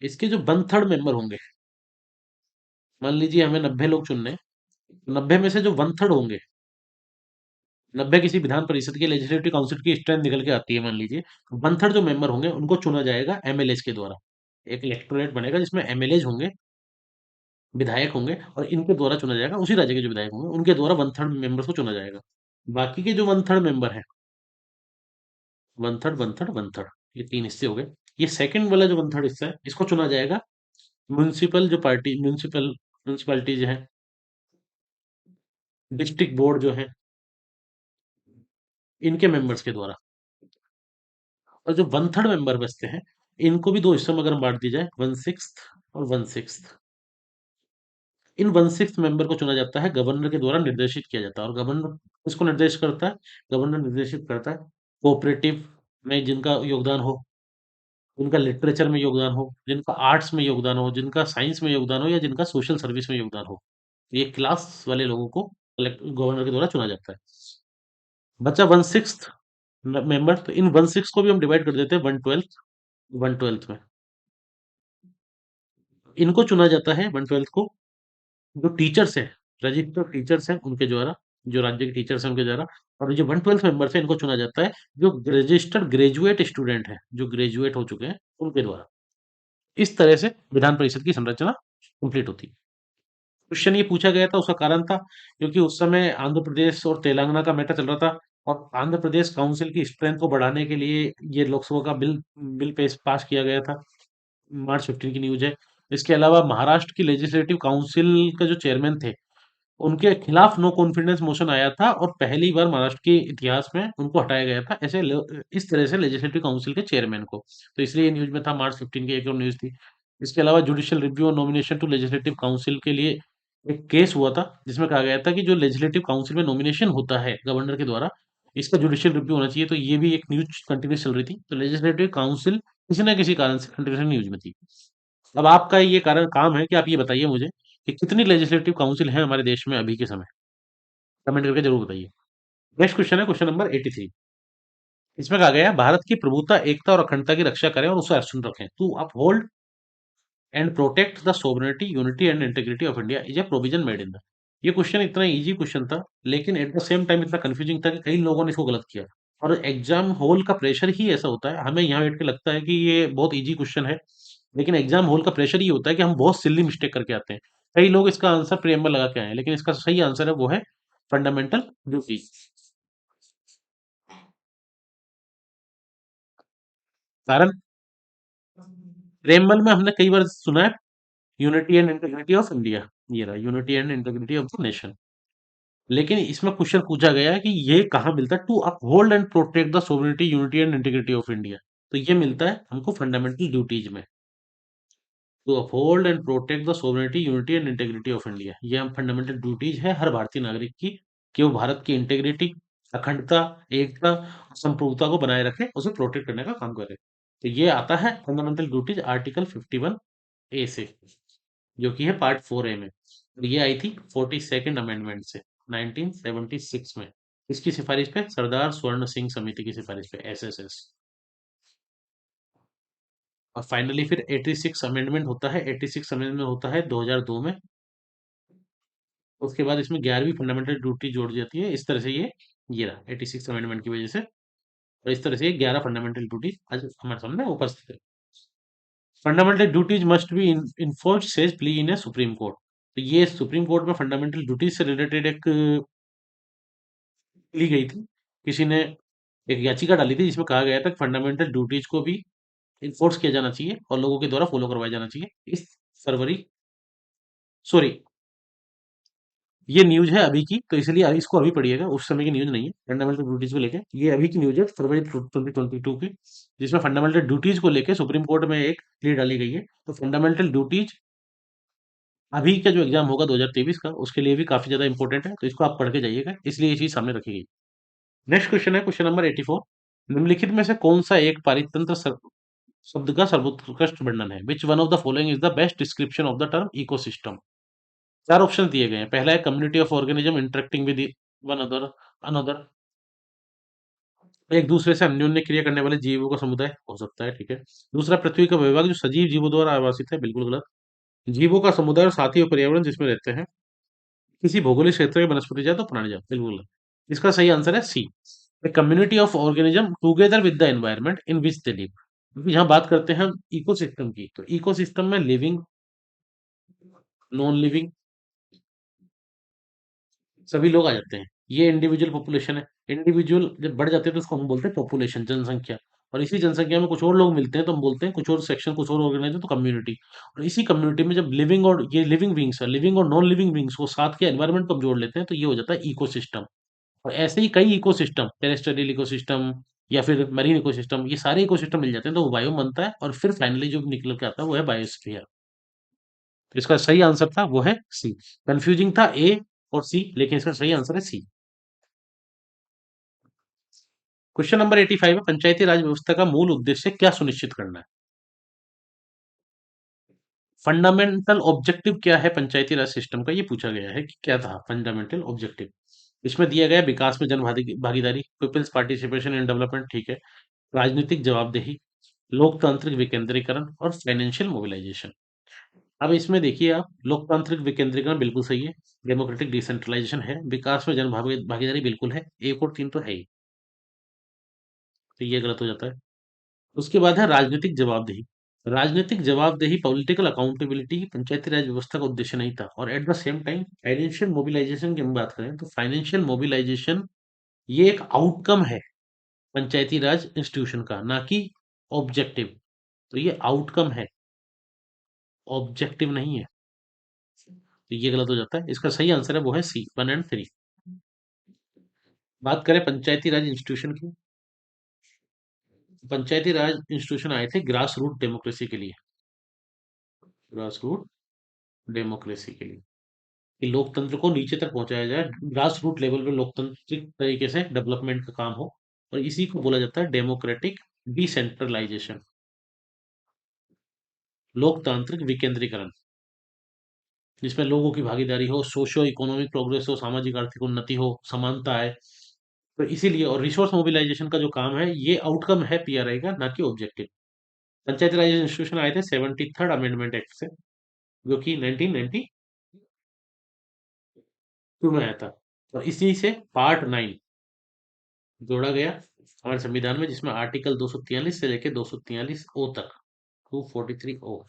S1: इसके जो वन थर्ड मेंबर होंगे, मान लीजिए हमें 90 लोग चुनने हैं, तो 90 में से जो वन थर्ड होंगे, 90 किसी विधान परिषद के लेजिस्लेटिव काउंसिल की स्ट्रेंथ निकल के आती है मान लीजिए, वन थर्ड जो मेंबर होंगे उनको चुना जाएगा एमएलएज के द्वारा। एक इलेक्टोरेट बनेगा जिसमें एमएलएज होंगे, विधायक होंगे, और इनके द्वारा चुना जाएगा, उसी राज्य के जो विधायक होंगे उनके द्वारा वन थर्ड मेंबर्स को चुना जाएगा। बाकी के जो वन थर्ड मेंबर है, one third one third one third, ये तीन हिस्से हो गए। ये सेकंड वाला जो वन थर्ड हिस्सा है इसको चुना जाएगा म्यूनिसिपल जो पार्टी, म्यूनिसिपैलिटी जो है, डिस्ट्रिक्ट बोर्ड जो है, इनके मेंबर्स के द्वारा। और जो वन थर्ड मेंबर बचते हैं, इनको भी दो हिस्सों में अगर हम बांट दिया जाए, वन सिक्स और one six, in one six member को चुना जाता है, गवर्नर के द्वारा निर्देशित किया जाता है। और गवर्नर इसको निर्देश करता है, गवर्नर निर्देशित करता है कोऑपरेटिव में जिनका योगदान हो, जिनका लिटरेचर में योगदान हो, जिनका आर्ट्स में योगदान हो, जिनका साइंस में योगदान हो, या जिनका सोशल सर्विस में योगदान हो, ये क्लास वाले लोगों को गवर्नर के द्वारा चुना जाता है। बचा वन सिक्स मेंबर, तो इन वन सिक्स को भी हम डिवाइड कर देते हैं वन ट्वेल्थ में। इनको चुना जाता है वन ट्वेल्थ को, जो टीचर्स हैं, रजिस्टर्ड टीचर्स हैं उनके द्वारा, जो राज्य के टीचर्स हैं उनके द्वारा। और जो वन ट्वेल्थ मेंबर्स है इनको चुना जाता है जो रजिस्टर्ड ग्रेजुएट स्टूडेंट है, जो ग्रेजुएट हो चुके हैं उनके द्वारा। इस तरह से विधान परिषद की संरचना कंप्लीट होती है। क्वेश्चन ये पूछा गया था, उसका कारण था क्योंकि उस समय आंध्र प्रदेश और तेलंगाना का मैटर चल रहा था, और आंध्र प्रदेश काउंसिल की स्ट्रेंथ को बढ़ाने के लिए ये लोकसभा का बिल बिल पेश पास किया गया था। मार्च 15 की न्यूज है। इसके अलावा महाराष्ट्र की लेजिस्लेटिव काउंसिल का जो चेयरमैन थे, उनके खिलाफ नो कॉन्फिडेंस मोशन आया था, और पहली बार महाराष्ट्र के इतिहास में उनको हटाया गया था, इस तरह से लेजिस्लेटिव काउंसिल के चेयरमैन को। तो इसलिए ये न्यूज में था, मार्च 15 की एक और न्यूज थी। इसके अलावा जुडिशियल रिव्यू और नॉमिनेशन टू लेजिस्लेटिव काउंसिल के लिए एक केस हुआ था, जिसमें कहा गया था कि जो लेजिस्लेटिव काउंसिल में नॉमिनेशन होता है गवर्नर के द्वारा, इसका जुडिशियल रिव्यू होना चाहिए। तो ये भी एक न्यूज कंटिन्यूस चल रही थी, तो लेजिस्लेटिव काउंसिल किसी ना किसी कारण से कंटिन्यूस न्यूज में थी। अब आपका ये कारण काम है कि आप ये बताइए मुझे कि कितनी लेजिस्लेटिव काउंसिल है हमारे देश में अभी के समय, कमेंट करके जरूर बताइए। नेक्स्ट क्वेश्चन है क्वेश्चन नंबर 83। इसमें कहा गया है भारत की प्रभुता, एकता और अखंडता की रक्षा करें और उसे अक्षुण्ण रखें to uphold and protect the sovereignty, unity and integrity of India is a provision made in the. ये क्वेश्चन इतना इजी क्वेश्चन था, लेकिन एट द सेम टाइम इतना कंफ्यूजिंग था कि कई लोगों ने इसको गलत किया। और एग्जाम हॉल का प्रेशर ही ऐसा होता है, हमें यहाँ बैठ के लगता है कि ये बहुत इजी क्वेश्चन है, लेकिन एग्जाम हॉल का प्रेशर ये होता है कि हम बहुत सिल्ली मिस्टेक करके आते हैं। कई लोग इसका आंसर प्रियम्बल लगा के आए हैं, लेकिन इसका सही आंसर है वो है फंडामेंटल ड्यूटी। कारण प्रेमबल में हमने कई बार सुना है unity and integrity of India, ये रहा unity and integrity of the nation. लेकिन इसमें क्वेश्चन पूछा गया है कि ये कहाँ मिलता है, to uphold and protect the sovereignty, unity and integrity of India. तो ये मिलता है हमको फंडामेंटल ड्यूटीज में। To uphold and protect the sovereignty, unity and integrity of India. ये हम फंडामेंटल ड्यूटीज है हर भारतीय नागरिक की कि वो भारत की इंटेग्रिटी, अखंडता, एकता और संप्रभुता को बनाए रखे, उसे प्रोटेक्ट करने का काम करे। तो ये आता है फंडामेंटल ड्यूटीज आर्टिकल 51A से, जो कि है पार्ट 4A में। और ये आई थी 42nd अमेंडमेंट से 1976 में। इसकी सिफारिश पे सरदार स्वर्ण सिंह समिति की सिफारिश पे, SSS। और फाइनली फिर 86 अमेंडमेंट होता है, 86 अमेंडमेंट होता है 2002 में। उसके बाद इसमें 11वीं फंडामेंटल ड्यूटी जोड़ दी जाती है। इस तरह से ये रहा 86 अमेंडमेंट की वजह से। और इस तरह से ये 11 फंडामेंटल ड्यूटीज आज हमारे सामने उपस्थित है। Fundamental duties must be enforced says plea in a supreme court. तो ये सुप्रीम कोर्ट में फंडामेंटल ड्यूटीज से रिलेटेड एक ली गई थी। किसी ने एक याचिका डाली थी जिसमें कहा गया था कि फंडामेंटल ड्यूटीज को भी इन्फोर्स किया जाना चाहिए और लोगों के द्वारा फॉलो करवाया जाना चाहिए। इस फरवरी, सॉरी, ये न्यूज़ है अभी की, तो इसलिए अभी इसको अभी पढ़िएगा, उस समय की न्यूज़ नहीं है फंडामेंटल ड्यूटीज को लेके। ये अभी की न्यूज़ है फरवरी 2022 की, जिसमें फंडामेंटल ड्यूटीज को लेके सुप्रीम कोर्ट में एक प्ली डाली गई है। तो फंडामेंटल ड्यूटीज अभी का जो एग्जाम होगा 2023 का, उसके लिए भी काफी ज्यादा इंपॉर्टेंट है, तो इसको आप पढ़ के जाइएगा, इसलिए ये चीज सामने रखी गई। नेक्स्ट क्वेश्चन है क्वेश्चन नंबर 84। निम्नलिखित में से कौन सा एक पारितंत्र शब्द का सर्वोत्कृष्ट वर्णन है? Which one of the following is the best description of the term ecosystem? चार ऑप्शन दिए गए हैं। पहला है community of organism interacting with one other another, एक दूसरे से अन्योन्य क्रिया करने वाले जीवों का समुदाय, हो सकता है, ठीक है। दूसरा, पृथ्वी का विभाग जो सजीव जीवों द्वारा आवासित है, बिल्कुल गलत। जीवों का समुदाय और साथी और पर्यावरण जिसमें रहते हैं, किसी भौगोलिक क्षेत्र में वनस्पति जात और प्राणी जात, बिल्कुल गलत। इसका सही आंसर है C, the community of organism together with the environment in which they live. क्योंकि यहाँ बात करते हैं हम इकोसिस्टम की, तो इकोसिस्टम में लिविंग, नॉन लिविंग, सभी लोग आ जाते हैं। ये इंडिविजुअल पॉपुलेशन है। इंडिविजुअल जब बढ़ जाते हैं तो उसको हम बोलते हैं पॉपुलेशन, जनसंख्या। और इसी जनसंख्या में कुछ और लोग मिलते हैं तो हम बोलते हैं कुछ और सेक्शन, कुछ और ऑर्गेनाइजेशन, तो कम्युनिटी। और इसी कम्युनिटी में जब लिविंग और ये लिविंग बींग्स है, लिविंग और नॉन लिविंग बींग्स को साथ के एनवायरनमेंट को हम जोड़ लेते हैं, तो ये हो जाता है इकोसिस्टम। और ऐसे ही कई इकोसिस्टम, टेरेस्ट्रियल इकोसिस्टम या फिर मरीन इकोसिस्टम, ये सारे इकोसिस्टम मिल जाते हैं तो वो बायोम बनता है। और फिर फाइनली जो निकल के आता है वो है बायोस्फीयर। तो इसका सही आंसर था वो है सी। कंफ्यूजिंग था ए और सी, लेकिन इसका सही आंसर है सी। क्वेश्चन नंबर 85 है, पंचायती राज व्यवस्था का मूल उद्देश्य क्या सुनिश्चित करना है? फंडामेंटल ऑब्जेक्टिव क्या है पंचायती राज सिस्टम का, ये पूछा गया है कि क्या था फंडामेंटल ऑब्जेक्टिव। इसमें दिया गया है विकास में जन भागीदारी, पीपल्स पार्टिसिपेशन इन डेवलपमेंट, ठीक है। राजनीतिक जवाबदेही, लोकतांत्रिक विकेंद्रीकरण और फाइनेंशियल मोबिलाइजेशन। अब इसमें देखिए आप, लोकतांत्रिक विकेंद्रीकरण बिल्कुल सही है, डेमोक्रेटिक डिसेंट्रलाइजेशन है, विकास में जन भागीदारी बिल्कुल है, एक और तीन तो है ही, तो ये गलत हो जाता है। उसके बाद है राजनीतिक जवाबदेही। राजनीतिक जवाबदेही, पॉलिटिकल अकाउंटेबिलिटी, पंचायती राज व्यवस्था का उद्देश्य नहीं था। और at the same time financial mobilisation की हम बात करें तो फाइनेंशियल मोबिलाइजेशन ये एक आउटकम है पंचायती राज इंस्टीट्यूशन का, ना कि ऑब्जेक्टिव। तो ये आउटकम है, ऑब्जेक्टिव नहीं है, तो ये गलत हो जाता है। इसका सही आंसर है वो है सी, 1 और 3। बात करें पंचायती राज इंस्टीट्यूशन की, पंचायती राज इंस्टीट्यूशन आए थे ग्रास रूट डेमोक्रेसी के लिए, ग्रास रूट डेमोक्रेसी के लिए, कि लोकतंत्र को नीचे तक पहुंचाया जाए, ग्रास रूट लेवल पे लोकतांत्रिक तरीके से डेवलपमेंट का काम हो। और इसी को बोला जाता है डेमोक्रेटिक डिसेंट्रलाइजेशन, लोकतांत्रिक विकेंद्रीकरण, जिसमें लोगों की भागीदारी हो, सोशो इकोनॉमिक प्रोग्रेस हो, सामाजिक आर्थिक उन्नति हो, समानता है। तो इसीलिए, और रिसोर्स मोबिलाइजेशन का जो काम है ये आउटकम है पीआरआई का, ना कि ऑब्जेक्टिव। पंचायती राज इंस्टीट्यूशन आए थे 73rd अमेंडमेंट एक्ट से, जो कि 1992 में आया था। और इसी से पार्ट 9 जोड़ा गया हमारे संविधान में, जिसमें आर्टिकल 243 से लेकर 243 ओ तक, 243 ओ,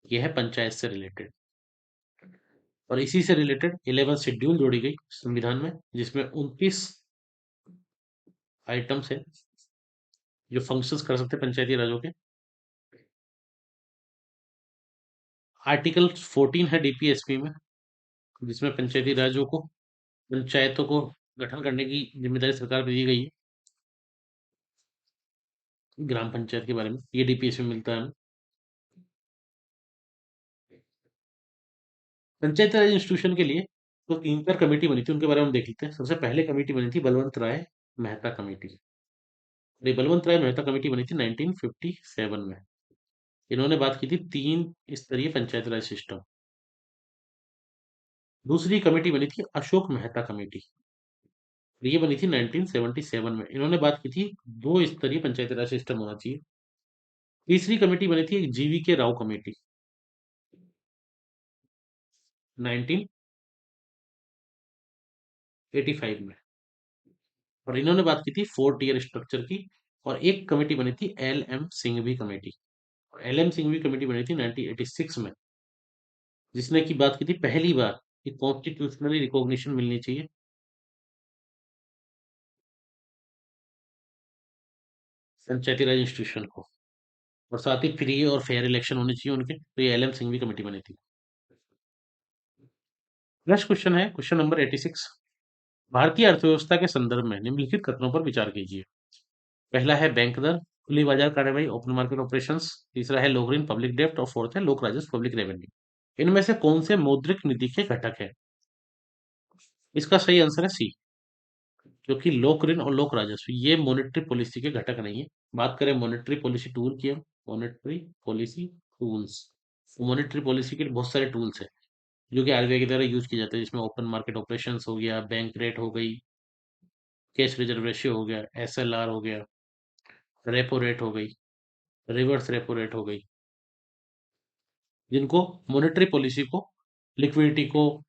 S1: यह है पंचायत से रिलेटेड। और इसी से रिलेटेड 11 शेड्यूल जोड़ी गई संविधान में, जिसमें 29 आइटम्स है जो फंक्शंस कर सकते हैं पंचायती राजों के। आर्टिकल 14 है डीपीएसपी में, जिसमें पंचायती राजों को, पंचायतों को गठन करने की जिम्मेदारी सरकार को दी गई है, ग्राम पंचायत के बारे में, ये डीपीएसपी में मिलता है हमें। पंचायती राज इंस्टीट्यूशन के लिए तो 3 चार कमेटी बनी थी, उनके बारे में हम देख लेते हैं। सबसे पहले कमेटी बनी थी बलवंत राय मेहता कमेटी। ये बलवंत राय मेहता कमेटी बनी थी 1957 में। इन्होंने बात की थी 3 स्तरीय पंचायती राज सिस्टम। दूसरी कमेटी बनी थी अशोक मेहता कमेटी। ये बनी थी 1977 में। इन्होंने बात की थी 2 स्तरीय पंचायती राज सिस्टम होना चाहिए। तीसरी कमेटी बनी थी जीवी के राव कमेटी 1985 में। और इन्होंने बात की थी 4 टियर स्ट्रक्चर की। और एक कमेटी बनी थी एल एम सिंघवी कमेटी। और एल एम सिंघवी कमेटी बनी थी 1986 में, जिसने की बात की थी पहली बार कि कॉन्स्टिट्यूशनली रिकॉग्निशन मिलनी चाहिए पंचायती राज इंस्टीट्यूशन को, और साथ ही फ्री और फेयर इलेक्शन होने चाहिए उनके। तो ये एल एम सिंघवी कमेटी बनी थी। नेक्स्ट क्वेश्चन है क्वेश्चन नंबर 86। भारतीय अर्थव्यवस्था के संदर्भ में निम्नलिखित कथनों पर विचार कीजिए। पहला है बैंक दर, खुली बाजार कार्यवाही, ओपन मार्केट ऑपरेशंस। तीसरा है लोक ऋण, पब्लिक डेब्ट। और फोर्थ है लोक राजस्व, पब्लिक रेवेन्यू। इनमें से कौन से मौद्रिक नीति के घटक है? इसका सही आंसर है सी, क्योंकि लोक ऋण और लोक राजस्व ये मॉनेटरी पॉलिसी के घटक नहीं है। बात करें मॉनेटरी पॉलिसी टूल की, हम monetary policy tools, monetary policy के बहुत सारे टूल्स हैं जो कि आरबीआई के द्वारा यूज किए जाते हैं, जिसमें ओपन मार्केट ऑपरेशंस हो गया, बैंक रेट हो गई, कैश रिजर्व रेशियो हो गया, एसएलआर हो गया, रेपो रेट हो गई, रिवर्स रेपो रेट हो गई, जिनको मॉनेटरी पॉलिसी को, लिक्विडिटी को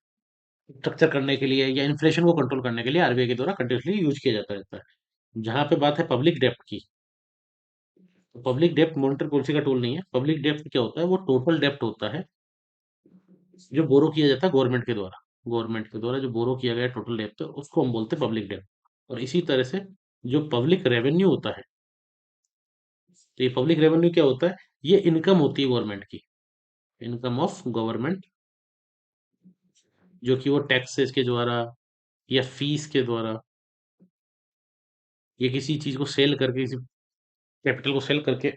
S1: स्ट्रक्चर करने के लिए या इन्फ्लेशन को कंट्रोल करने के लिए आरबीआई के द्वारा कंटिन्यूसली यूज किया जाता रहता है। जहां पे बात है पब्लिक डेप्ट की, तो पब्लिक डेप्ट मॉनेटरी पॉलिसी का टूल नहीं है। पब्लिक डेप्ट क्या होता है? वो टोटल डेप्ट होता है जो बोरो किया जाता है गवर्नमेंट के द्वारा। गवर्नमेंट के द्वारा जो बोरो किया गया टोटल डेप्ट, उसको हम बोलते हैं पब्लिक डेप्ट। और इसी तरह से जो पब्लिक रेवेन्यू होता है, तो ये पब्लिक रेवेन्यू क्या होता है? ये इनकम होती है गवर्नमेंट की, इनकम ऑफ गवर्नमेंट, जो कि वो टैक्सेस के द्वारा या फीस के द्वारा या किसी चीज को सेल करके, किसी कैपिटल को सेल करके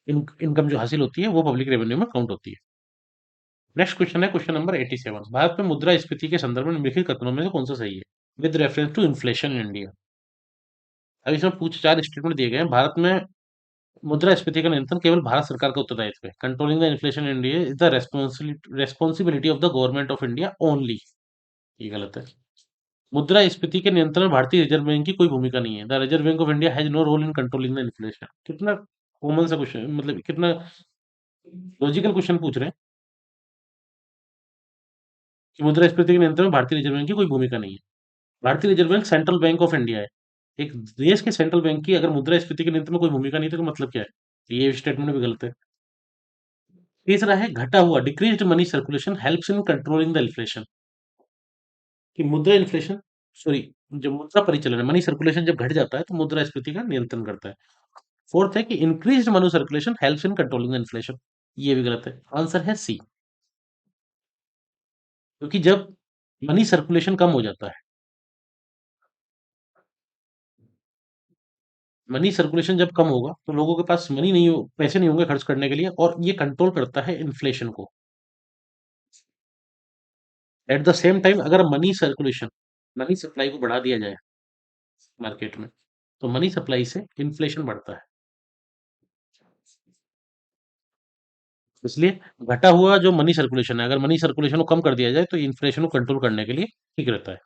S1: इनकम जो हासिल होती है वो पब्लिक रेवेन्यू में काउंट होती है। नेक्स्ट क्वेश्चन है क्वेश्चन नंबर 87। भारत में मुद्रास्फीति के संदर्भ में निम्नलिखित कथनों में से कौन सा सही है? With reference to inflation in India. अब इसमें पूछ 4 स्टेटमेंट दिए गए हैं। भारत में मुद्रास्फीति का नियंत्रण केवल भारत सरकार का उत्तरदायित्व है। Controlling the inflation in India is the responsibility of the government of India only. ये गलत है। मुद्रास्फीति के नियंत्रण में भारतीय रिजर्व बैंक की कोई भूमिका नहीं है। The Reserve Bank of India has no role in controlling the inflation. कितना कॉमन सा क्वेश्चन, मतलब कितना लॉजिकल क्वेश्चन पूछ रहे हैं कि मुद्रास्फीति के नियंत्रण में भारतीय रिजर्व बैंक की कोई भूमिका नहीं है। भारतीय reserve bank central bank of India है। एक देश के सेंट्रल बैंक की अगर मुद्रास्फीति के नियंत्रण में कोई भूमिका नहीं, तो मतलब क्या है? ये स्टेटमेंट भी गलत है। तीसरा है घटा हुआ, decreased money circulation helps in controlling the inflation. कि मुद्रा इन्फ्लेशन, सॉरी, जो मुद्रा परिचालन है, मनी सर्कुलेशन जब घट जाता है तो मुद्रास्फीति का नियंत्रण करता है। फोर्थ है कि increased money circulation helps in controlling the inflation. ये भी गलत है। आंसर है सी, क्योंकि जब मनी सर्कुलेशन कम हो जाता है, मनी सर्कुलेशन जब कम होगा तो लोगों के पास मनी नहीं हो, पैसे नहीं होंगे खर्च करने के लिए, और ये कंट्रोल करता है इन्फ्लेशन को। एट द सेम टाइम अगर मनी सर्कुलेशन, मनी सप्लाई को बढ़ा दिया जाए मार्केट में, तो मनी सप्लाई से इन्फ्लेशन बढ़ता है। इसलिए घटा हुआ जो मनी सर्कुलेशन है, अगर मनी सर्कुलेशन को कम कर दिया जाए तो इन्फ्लेशन को कंट्रोल करने के लिए ठीक रहता है।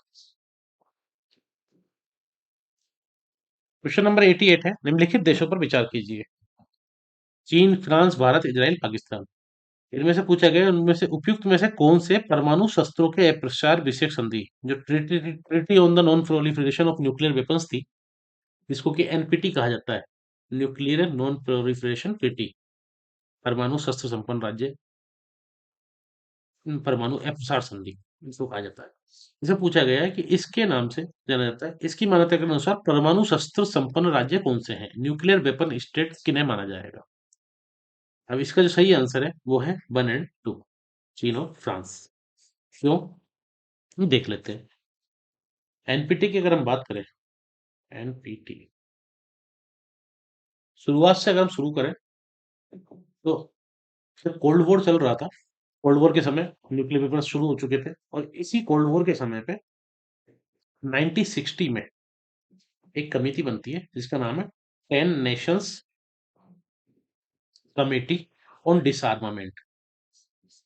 S1: क्वेश्चन नंबर 88 है, निम्नलिखित देशों पर विचार कीजिए। चीन, फ्रांस, भारत, इजराइल, पाकिस्तान। इनमें से पूछा गया उनमें से उपयुक्त में से कौन से परमाणु शस्त्रों के अप्रसार विषयक संधि, जो treaty treaty on the non proliferation of nuclear weapons थी, जिसको कि एनपीटी कहा जाता है, न्यूक्लियर नॉन प्रोलिफरेशन ट्रीटी, परमाणु शस्त्र संपन्न राज्य, परमाणु अप्रसार संधि इसको कहा जाता है। इसे पूछा गया है कि इसके नाम से जाना जाता है, इसकी मान्यता के अनुसार परमाणु शस्त्र संपन्न राज्य कौन से हैं? न्यूक्लियर वेपन स्टेट किन्हें माना जाएगा? अब इसका जो सही आंसर है वो है 1 एंड 2, चीन और फ्रांस। क्यों? देख लेते हैं। एनपीटी की अगर हम बात करें, एनपीटी शुरुआत से अगर हम शुरू करें, तो जब कोल्ड वॉर चल रहा था कोल्ड वॉर के समय न्यूक्लियर वेपन शुरू हो चुके थे, और इसी कोल्ड वॉर के समय पे 1960 में एक कमेटी बनती है जिसका नाम है 10 नेशंस कमेटी ऑन डिसआर्मामेंट।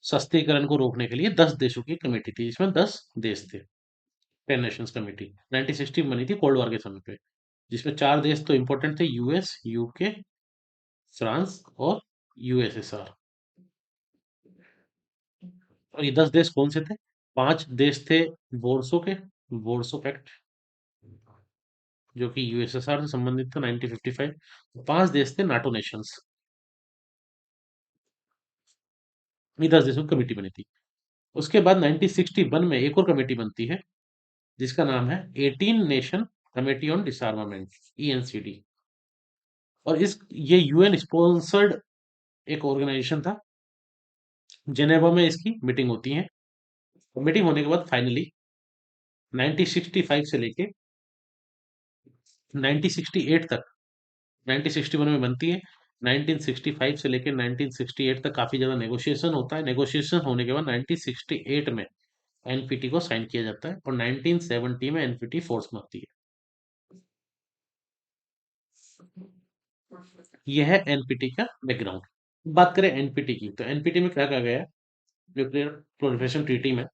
S1: शस्त्रीकरण को रोकने के लिए 10 देशों की कमेटी थी, जिसमें 10 देश थे। 10 नेशंस कमेटी 1960 में बनी थी कोल्ड वॉर के समय पे, जिसमें 4 देश तो इंपॉर्टेंट थे: यूएस, यूके, फ्रांस और यूएसएसआर। और ये 10 देश कौन से थे? 5 देश थे वॉर्सो के, वॉर्सो पैक्ट, जो कि यूएसएसआर से संबंधित था 1955। 5 देश थे नाटो नेशंस। ये 10 देशों की कमेटी बनी थी। उसके बाद 1961 में एक और कमेटी बनती है जिसका नाम है 18 नेशन कमेटी ऑन डिसआर्मामेंट, ईएनसीडी। और इस ये यूएन स्पॉन्सर्ड एक ऑर्गेनाइजेशन था। जेनेवा में इसकी मीटिंग होती है। मीटिंग होने के बाद फाइनली 1965 से लेके 1968 तक, 1961 में बनती है, 1965 से लेके 1968 तक काफी ज्यादा नेगोशिएशन होता है। नेगोशिएशन होने के बाद 1968 में एनपीटी को साइन किया जाता है, और 1970 में एनपीटी फोर्स में आती है। यह है एनपीटी का बैकग्राउंड। बात करें एनपीटी की, तो एनपीटी में क्या कहा गया है? न्यूक्लियर प्रोलिफरेशन ट्रीटी में,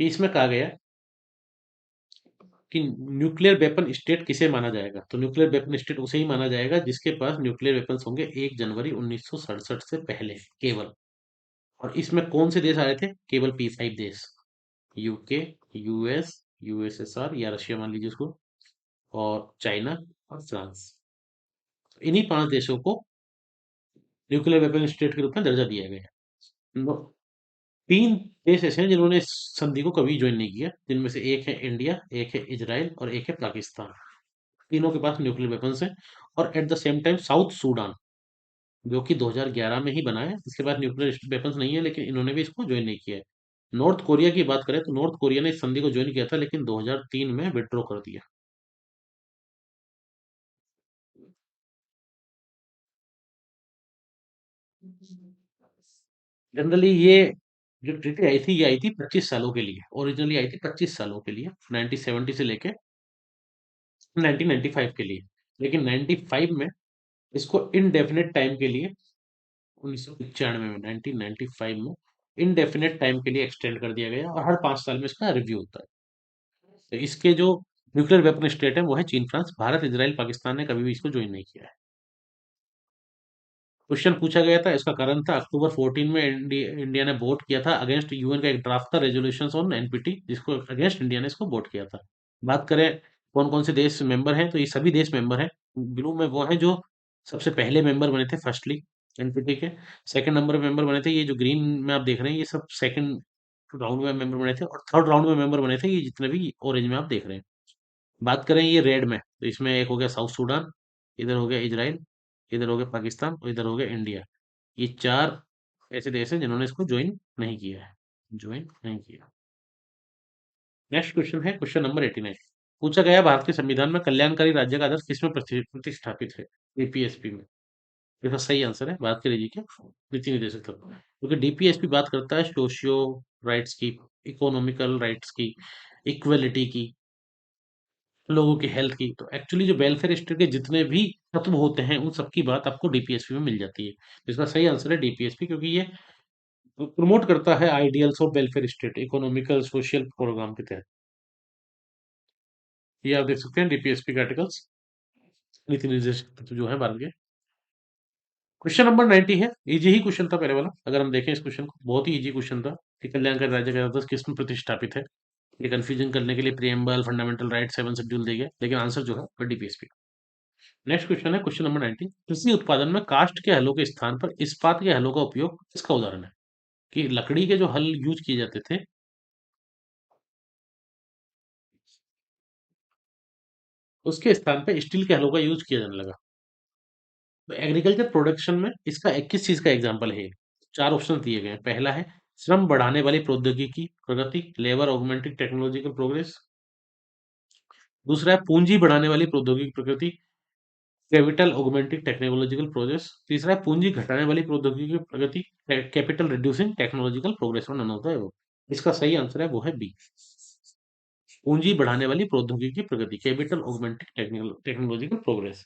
S1: कि इसमें कहा गया है कि न्यूक्लियर वेपन स्टेट किसे माना जाएगा। तो न्यूक्लियर वेपन स्टेट उसे ही माना जाएगा जिसके पास न्यूक्लियर वेपन्स होंगे 1 जनवरी 1967 से पहले, केवल। और इसमें कौन से देश आए थे? केवल P5 देश: यूके, यूएस, यूएसएसआर या रशिया मान लीजिए उसको, और चाइना और फ्रांस। इन्हीं 5 देशों को न्यूक्लियर वेपन स्टेट के रूप में दर्जा दिया गया है। 3 देश ऐसे हैं जिन्होंने इस संधि को कभी ज्वाइन नहीं किया, जिनमें से एक है इंडिया, एक है इजराइल और एक है पाकिस्तान। तीनों के पास न्यूक्लियर वेपन्स हैं। और at the same time south Sudan, जो कि 2011 में ही बना है, इसके पास न्यूक्लियर वेपन्स नहीं है, लेकिन इन्होंने भी इसको ज्वाइन नहीं किया है। नॉर्थ कोरिया की बात करें तो नॉर्थ कोरिया ने इस संधि को ज्वाइन किया था, लेकिन 2003 में विड्रॉ कर दिया। जनरली ये जो ट्रीटी आई थी, ये आई थी 25 सालों के लिए। ओरिजिनली आई थी 25 सालों के लिए, 1970 से लेके 1995 के लिए। लेकिन 95 में इसको इनडेफिनेट टाइम के लिए, 1995 में, 1995 में इनडेफिनेट टाइम के लिए एक्सटेंड कर दिया गया, और हर 5 साल में इसका रिव्यू होता है। तो इसके जो न्यूक्लियर वेपन स्टेट है वो है चीन, फ्रांस, भारत, इजराइल, पाकिस्तान ने कभी भी इसको ज्वाइन नहीं किया है। क्वेश्चन पूछा गया था, इसका कारण था अक्टूबर 14 में इंडिया ने वोट किया था अगेंस्ट यूएन का एक ड्राफ्ट था, रेजोल्यूशन ऑन एनपीटी, जिसको अगेंस्ट इंडिया ने इसको वोट किया था। बात करें कौन कौन से देश मेंबर हैं, तो ये सभी देश मेंबर हैं। ब्लू में वो हैं जो सबसे पहले मेंबर बने थे फर्स्टली एनपीटी के। सेकंड नंबर मेंबर बने थे ये जो ग्रीन में आप देख रहे हैं, ये सब सेकंड राउंड में मेंबर बने थे, और थर्ड राउंड में मेंबर बने थे ये जितने भी ऑरेंज में आप देख रहे हैं। बात करें ये रेड में, तो इसमें एक हो गया साउथ सूडान, इधर हो गया इजराइल, इधर हो गया पाकिस्तान और इधर हो गया इंडिया। ये 4 ऐसे देश हैं जिन्होंने इसको ज्वाइन नहीं किया है, ज्वाइन नहीं किया। नेक्स्ट क्वेश्चन है क्वेश्चन नंबर 89। पूछा गया भारत के संविधान में कल्याणकारी राज्य का आदर्श किसमें प्रतिष्ठापित है? डीपीएसपी में। इसका सही आंसर है भारत के राज्य के नीति निर्देशक तत्व, क्योंकि डीपीएसपी बात करता है सोशियो राइट्स की, इकोनॉमिकल राइट्स की, इक्वलिटी की, लोगों की हेल्थ की। तो एक्चुअली जो वेलफेयर स्टेट के जितने भी तत्व होते हैं उन सबकी बात आपको डीपीएसपी में मिल जाती है। इसका सही आंसर है डीपीएसपी, क्योंकि ये प्रमोट करता है ideals of welfare state, economical social programme के तहत। ये आप देख सकते हैं डीपीएसपी के आर्टिकल्स, नीति निर्देशक तत्व जो है भारत के। क्वेश्चन नंबर 90 है, इजी ही क्वेश्चन था पहले वाला। अगर हम देखें इस क्वेश्चन को, बहुत ही इजी क्वेश्चन था कि कल्याणकारी राज्य का आदर्श किस में प्रतिष्ठापित है। ये कंफ्यूजन करने के लिए प्रियम्बल, फंडामेंटल राइट, 7 शेड्यूल दिए गए, लेकिन आंसर जो है वो डीपीएसपी। नेक्स्ट क्वेश्चन है क्वेश्चन नंबर 19। कृषि उत्पादन में काष्ठ के हलों के स्थान पर इस्पात के हलों का उपयोग किसका उदाहरण है? कि लकड़ी के जो हल यूज किए जाते थे, उसके स्थान पे स्टील के हलों का यूज किया जाने लगा। तो एग्रीकल्चर प्रोडक्शन में इसका 21 चीज का एग्जाम्पल है। 4 ऑप्शन दिए गए हैं। पहला है श्रम बढ़ाने वाली प्रौद्योगिकी प्रगति, लेबर ऑगमेंटिंग टेक्नोलॉजिकल प्रोग्रेस। दूसरा है पूंजी बढ़ाने वाली प्रौद्योगिकी प्रगति। Capital augmenting technological progress. तीसरा है पूंजी घटाने वाली प्रौद्योगिकी की प्रगति, कैपिटल रिड्यूसिंग टेक्नोलॉजिकल प्रोग्रेस में नन होता है वो। इसका सही आंसर है वो है बी, पूंजी बढ़ाने वाली प्रौद्योगिकी की प्रगति, कैपिटल ऑगमेंटिंग टेक्नोलॉजिकल प्रोग्रेस।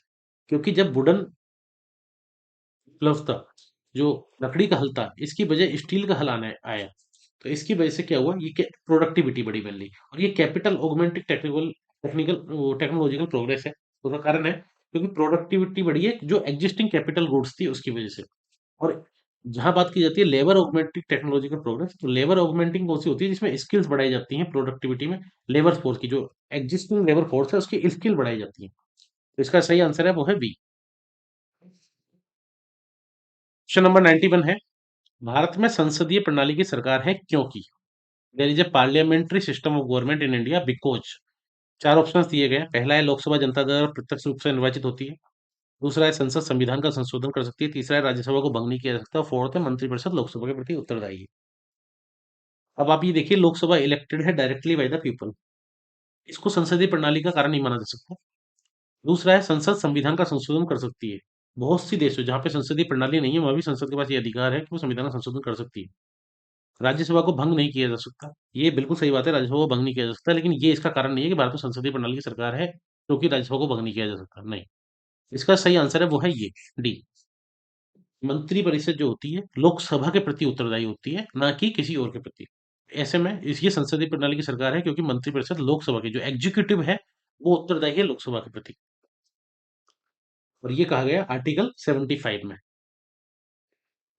S1: क्योंकि जब वुडन प्लस था, जो लकड़ी का हल था, इसकी बजाय स्टील का हल आने आया, तो इसकी वजह से क्या हुआ, ये प्रोडक्टिविटी बढ़ी बनली, और ये capital augmenting technical technical technological progress है। उसका कारण है क्योंकि प्रोडक्टिविटी बढ़ी है जो एग्जिस्टिंग कैपिटल गुड्स थी उसकी वजह से। और जहां बात की जाती है लेबर ऑगमेंटिंग टेक्नोलॉजिकल प्रोग्रेस, तो लेबर ऑगमेंटिंग कौन सी होती है, जिसमें स्किल्स बढ़ाई जाती हैं प्रोडक्टिविटी में, लेबर फोर्स की जो एग्जिस्टिंग लेबर फोर्स है उसकी स्किल बढ़ाई जाती है। तो इसका सही आंसर है वो है बी। क्वेश्चन नंबर 91 है, भारत में संसदीय प्रणाली की सरकार है क्योंकि, there is a parliamentary system of government in India because. चार ऑप्शंस दिए गए हैं। पहला है लोकसभा जनता द्वारा प्रत्यक्ष रूप से निर्वाचित होती है। दूसरा है संसद संविधान का संशोधन कर सकती है। तीसरा है राज्यसभा को भंग नहीं किया जा सकता। और फोर्थ है मंत्रिपरिषद लोकसभा के प्रति उत्तरदायी है। अब आप ये देखिए, लोकसभा इलेक्टेड है डायरेक्टली बाय द पीपल, इसको संसदीय प्रणाली का कारण नहीं माना जा सकता। दूसरा है संसद संविधान का संशोधन कर सकती है। बहुत सी देश है जहां पे संसदीय प्रणाली नहीं है, वहां भी संसद के पास ये अधिकार है कि वो संविधान का संशोधन कर सकती है। राज्यसभा को भंग नहीं किया जा सकता, ये बिल्कुल सही बात है, राज्यसभा को भंग नहीं किया जा सकता, लेकिन ये इसका कारण नहीं है कि भारत में संसदीय प्रणाली की सरकार है क्योंकि राज्यसभा को भंग नहीं किया जा सकता, नहीं। इसका सही आंसर है वो है ये डी, मंत्रिपरिषद जो होती है लोकसभा के प्रति उत्तरदायी होती है, ना कि किसी और के प्रति। ऐसे में ये संसदीय प्रणाली की सरकार है क्योंकि मंत्रिपरिषद लोकसभा की जो एग्जीक्यूटिव है वो उत्तरदायी है लोकसभा के प्रति। और ये कहा गया आर्टिकल 75 में,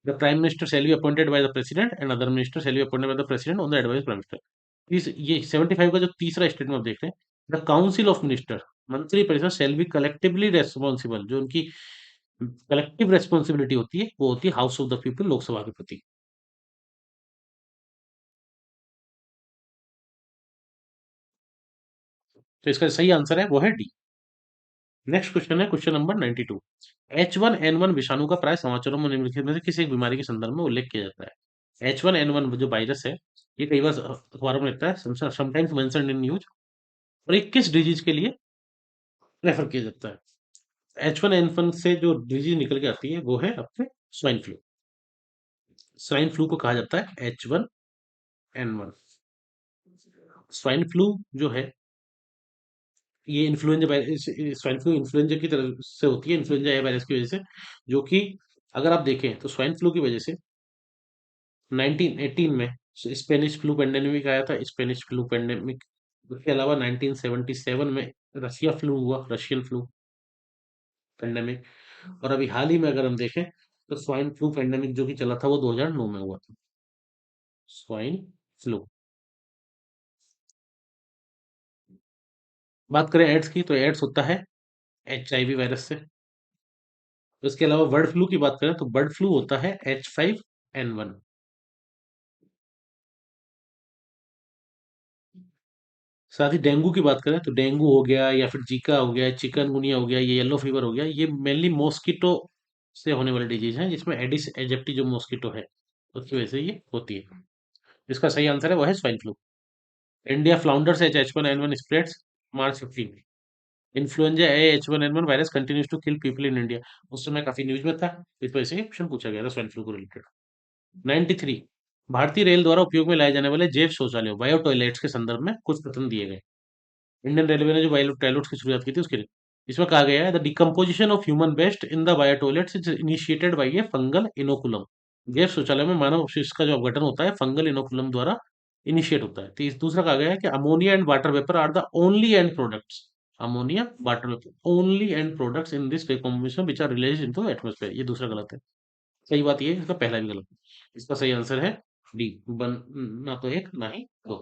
S1: the prime minister shall be appointed by the president and other minister shall be appointed by the president on the advice prime minister. इस ये 75 का जो तीसरा स्टेटमेंट आप देख रहे हैं, द काउंसिल ऑफ मिनिस्टर, मंत्री परिषद शैल बी कलेक्टिवली रेस्पॉन्सिबल, जो उनकी कलेक्टिव रेस्पॉन्सिबिलिटी होती है वो होती है house of the people, Lok Sabha के प्रति। तो इसका सही आंसर है वो है डी। नेक्स्ट क्वेश्चन है क्वेश्चन नंबर 92। H1N1 विषाणु का प्राय समाचारों में निम्नलिखित में से किसी एक बीमारी के संदर्भ में उल्लेख किया जाता है। H1N1 जो वायरस है, ये कई बार अखबारों में रहता है, समटाइम्स मेंशन्ड इन न्यूज, और ये किस डिजीज के लिए रेफर किया जाता है। H1N1 से जो डिजीज निकल के आती है वो है आपके स्वाइन फ्लू। स्वाइन फ्लू को कहा जाता है H1N1। स्वाइन फ्लू जो है ये influenza virus, swine flu influenza की तरह से होती है, इन्फ्लुएंजा ए वायरस की वजह से, जो कि अगर आप देखें तो स्वाइन फ्लू की वजह से 1918 में स्पेनिश फ्लू पेंडेमिक आया था, स्पेनिश फ्लू पेंडेमिक। उसके अलावा 1977 में रशिया फ्लू हुआ, रशियन फ्लू पेंडेमिक। और अभी हाल ही में अगर हम देखें तो स्वाइन फ्लू पेंडेमिक जो कि चला था वो 2009 में हुआ था, स्वाइन फ्लू। बात करें एड्स की, तो एड्स होता है HIV वायरस से। उसके अलावा बर्ड फ्लू की बात करें तो बर्ड फ्लू होता है H5N1। साथ ही डेंगू की बात करें तो डेंगू हो गया या फिर जीका हो गया, चिकनगुनिया हो गया, ये येलो फीवर हो गया, ये मेनली मॉस्किटो से होने वाली डिजीज है, जिसमें एडिस एजिप्टी जो मॉस्किटो है उसकी वजह से ये होती है। इसका सही आंसर है वो है swine flu. India flounders H1N1 spreads March 15। Influenza A H1N1 virus continues to kill people in India, उस समय काफी न्यूज में था, इस वजह से क्वेश्चन पूछा गया था स्वाइन फ्लू को रिलेटेड। 93, भारतीय रेल द्वारा उपयोग में लाए जाने वाले जैव शौचालयों बायो टॉयलेट्स के संदर्भ में कुछ कथन दिए गए। इंडियन रेलवे ने जो बायो टॉयलेट्स की शुरुआत की थी उसके लिए, इसमें कहा गया है the decomposition of human waste in the bio toilets is initiated by a fungal inoculum. जैव शौचालय में मानव अपशिष्ट का जो अपघटन होता है फंगल इनोकुलम द्वारा इनिशिएट होता है। दूसरा कहा गया है कि ammonia and water vapour are the only end products, ammonia water vapour only end products in this combination which are release into atmosphere, ये दूसरा गलत है। सही बात ये है, इसका पहला भी गलत है। इसका सही आंसर है डी, बन ना तो एक ना ही दो।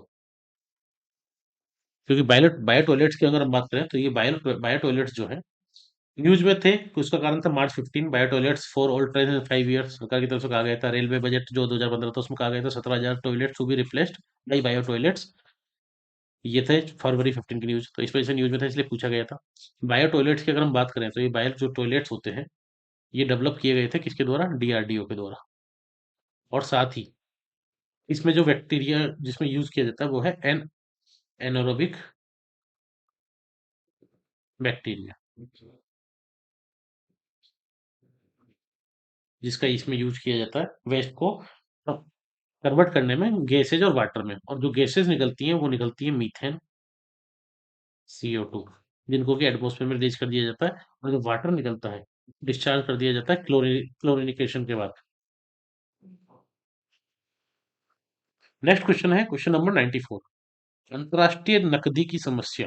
S1: क्योंकि बायो बायो टॉयलेट्स की अगर हम बात करें तो ये बायो बायो टॉयलेट्स जो है न्यूज में थे, तो उसका कारण था मार्च 15 bio toilets for all train in 5 years, सरकार की तरफ से कहा गया था। रेलवे बजट जो 2015 था उसमें कहा गया था 17,000 toilets to be replaced by bio toilets. ये थे फरवरी 15 की न्यूज, तो इस वजह से न्यूज में था इसलिए पूछा गया था। बायो टॉयलेट्स की अगर हम बात करें तो ये बायो जो टॉयलेट्स होते हैं ये डेवलप किए गए थे किसके द्वारा, DRDO के द्वारा। और साथ ही इसमें जो बैक्टीरिया जिसमें यूज किया जाता है वो है एनारोबिक बैक्टीरिया। जिसका इसमें यूज किया जाता है वेस्ट को कन्वर्ट करने में गैसेज और वाटर में, और जो गैसेज निकलती हैं वो निकलती है मीथेन, CO2, जिनको कि एटमॉस्फेयर में रिलीज कर दिया जाता है, और जो वाटर निकलता है डिस्चार्ज कर दिया जाता है क्लोरिनिकेशन के बाद। नेक्स्ट क्वेश्चन है क्वेश्चन नंबर 94। अंतर्राष्ट्रीय नकदी की समस्या।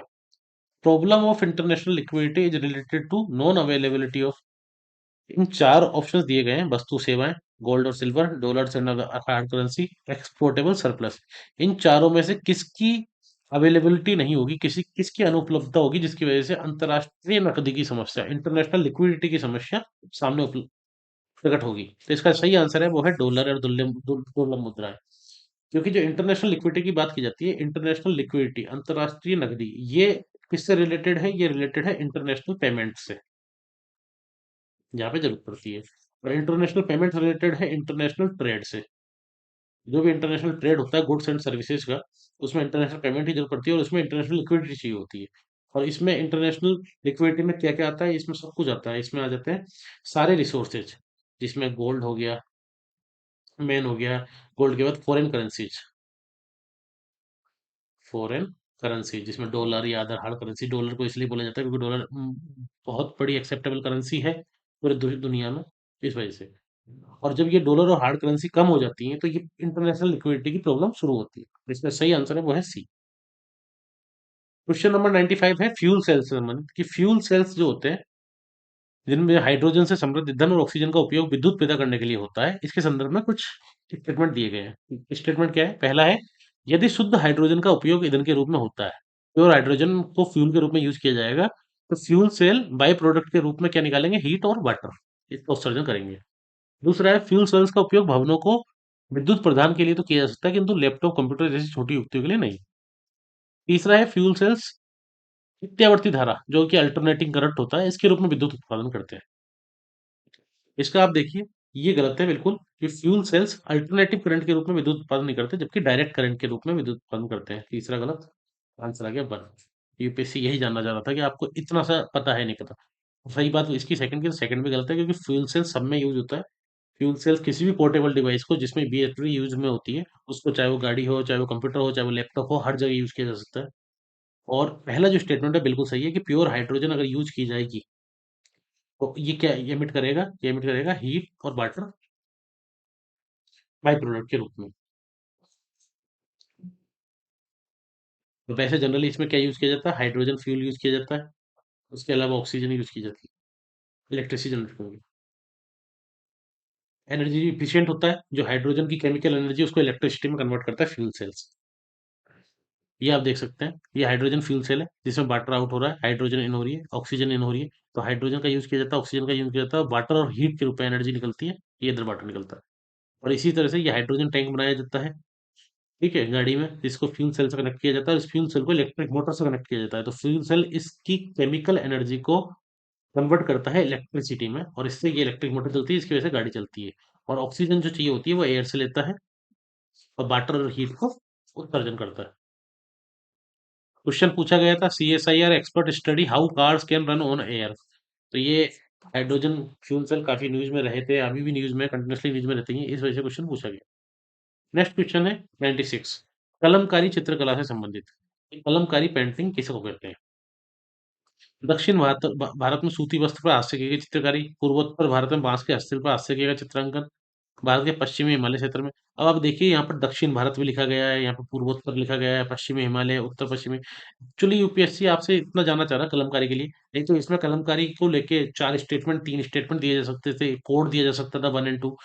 S1: Problem of international liquidity is related to non availability of. इन चार ऑप्शंस दिए गए हैं: वस्तु सेवाएं, गोल्ड और silver, dollars and hard currency, exportable surplus. इन चारों में से किसकी अवेलेबिलिटी नहीं होगी, किसकी अनुपलब्धता होगी, जिसकी वजह से अंतर्राष्ट्रीय नकदी की समस्या, इंटरनेशनल लिक्विडिटी की समस्या सामने प्रकट होगी? तो इसका सही आंसर है वो है डॉलर और दुर्लभ मुद्राएं। क्योंकि जो इंटरनेशनल लिक्विडिटी की बात की जाती है, इंटरनेशनल लिक्विडिटी, अंतर्राष्ट्रीय नकदी, ये किससे रिलेटेड है? ये रिलेटेड है इंटरनेशनल पेमेंट से, जहाँ पे जरूरत पड़ती है। और इंटरनेशनल पेमेंट रिलेटेड है इंटरनेशनल ट्रेड से। जो भी इंटरनेशनल ट्रेड होता है गुड्स एंड सर्विसेज का, उसमें इंटरनेशनल पेमेंट की जरूरत पड़ती है, और उसमें इंटरनेशनल लिक्विडिटी चाहिए होती है। और इसमें इंटरनेशनल लिक्विडिटी में क्या क्या आता है? इसमें सब कुछ आता है। इसमें आ जाते हैं सारे रिसोर्सेज, जिसमें गोल्ड हो गया, मेन हो गया, गोल्ड के बाद फॉरेन करेंसीज, फॉरेन करेंसी जिसमें डॉलर या अदर हार्ड करेंसी। डॉलर को इसलिए बोला जाता है क्योंकि डॉलर बहुत बड़ी एक्सेप्टेबल करेंसी है पूरे दुनिया में, इस वजह से। और जब ये डॉलर और हार्ड करेंसी कम हो जाती है तो ये इंटरनेशनल लिक्विडिटी की प्रॉब्लम शुरू होती है। इसमें सही आंसर है वो है सी। क्वेश्चन नंबर 95 है फ्यूल सेल्स से संबंधित, कि फ्यूल सेल्स जो होते हैं जिनमें हाइड्रोजन से समृद्ध ईंधन और ऑक्सीजन का उपयोग विद्युत पैदा करने के लिए होता है, इसके संदर्भ में कुछ स्टेटमेंट दिए गए हैं। स्टेटमेंट क्या है? पहला है, यदि शुद्ध हाइड्रोजन का उपयोग ईंधन के रूप में होता है, प्योर हाइड्रोजन को फ्यूल के रूप में यूज किया जाएगा, तो फ्यूल सेल बाई प्रोडक्ट के रूप में क्या निकालेंगे? हीट और वाटर, इसका उत्सर्जन करेंगे। दूसरा है, फ्यूल सेल्स का उपयोग भवनों को विद्युत प्रदान के लिए तो किया जा सकता है, किंतु लैपटॉप कंप्यूटर जैसी छोटी युक्तियों के लिए नहीं। तीसरा है, फ्यूल सेल्स नित्यावर्ती धारा जो कि अल्टरनेटिंग करंट होता है, इसके रूप में विद्युत उत्पादन करते हैं। इसका आप देखिए, ये गलत है बिल्कुल, कि फ्यूल सेल्स अल्टरनेटिव करंट के रूप में विद्युत उत्पादन नहीं करते, जबकि डायरेक्ट करंट के रूप में विद्युत उत्पादन करते हैं। तीसरा गलत। आंसर आ गया वन। यूपीएससी यही जानना चाह रहा था कि आपको इतना सा पता है नहीं पता। सही बात इसकी सेकंड की, सेकंड भी गलत है, क्योंकि फ्यूल सेल सब में यूज होता है। फ्यूल सेल्स किसी भी पोर्टेबल डिवाइस को जिसमें बैटरी यूज में होती है, उसको चाहे वो गाड़ी हो, चाहे वो कंप्यूटर हो, चाहे वो लैपटॉप हो, हर जगह यूज किया जा सकता है। और पहला जो स्टेटमेंट है बिल्कुल सही है, कि प्योर हाइड्रोजन अगर यूज की जाएगी तो ये क्या एमिट करेगा? ये एमिट करेगा हीट और वाटर बाई प्रोडक्ट के रूप में। तो वैसे जनरली इसमें क्या यूज किया जाता है? हाइड्रोजन फ्यूल यूज किया जाता है। उसके अलावा ऑक्सीजन यूज की जाती है इलेक्ट्रिसिटी जनरेट करने में। एनर्जी इफिशियंट होता है, जो हाइड्रोजन की केमिकल एनर्जी उसको इलेक्ट्रिसिटी में कन्वर्ट करता है फ्यूल सेल्स। ये आप देख सकते हैं, ये हाइड्रोजन फ्यूल सेल है जिसमें वाटर आउट हो रहा है, हाइड्रोजन इन हो रही है, ऑक्सीजन इन हो रही है। तो हाइड्रोजन का यूज किया जाता है, ऑक्सीजन का यूज किया जाता है, वाटर और हीट के रूप में एनर्जी निकलती है, ये इधर वाटर निकलता है। और इसी तरह से ये हाइड्रोजन टैंक बनाया जाता है, ठीक है, गाड़ी में, जिसको फ्यूल सेल से कनेक्ट किया जाता है, और इस फ्यूल सेल को इलेक्ट्रिक मोटर से कनेक्ट किया जाता है। तो फ्यूल सेल इसकी केमिकल एनर्जी को कन्वर्ट करता है इलेक्ट्रिसिटी में, और इससे ये इलेक्ट्रिक मोटर चलती है, इसकी वजह से गाड़ी चलती है। और ऑक्सीजन जो चाहिए होती है वो एयर से लेता है, और वाटर और हीट को उत्सर्जन करता है। क्वेश्चन पूछा गया था, CSIR expert study how cars can run on air. तो ये हाइड्रोजन फ्यूल सेल काफी न्यूज में रहे थे, अभी भी न्यूज में, कंटिन्यूसली न्यूज में रहती है, इस वजह से क्वेश्चन पूछा गया। नेक्स्ट क्वेश्चन है 96। कलमकारी चित्रकला से संबंधित। कलमकारी पेंटिंग किसे को कहते हैं? दक्षिण भारत में सूती वस्त्र पर हाथ से की गई चित्रकारी, पूर्वोत्तर भारत में बांस के हस्तशिल्प पर हाथ से किया गया चित्रांकन, भारत के पश्चिमी हिमालय क्षेत्र में। अब आप देखिए, यहाँ पर दक्षिण भारत भी लिखा गया है, यहाँ पर पूर्वोत्तर लिखा गया है, पश्चिमी हिमालय, उत्तर पश्चिमी। एक्चुअली यूपीएससी आपसे इतना जानना चाह रहा है कलमकारी के लिए। नहीं तो इसमें कलमकारी को लेके चार स्टेटमेंट, तीन स्टेटमेंट दिए जा सकते थे, कोड दिया जा सकता था 1 और 2।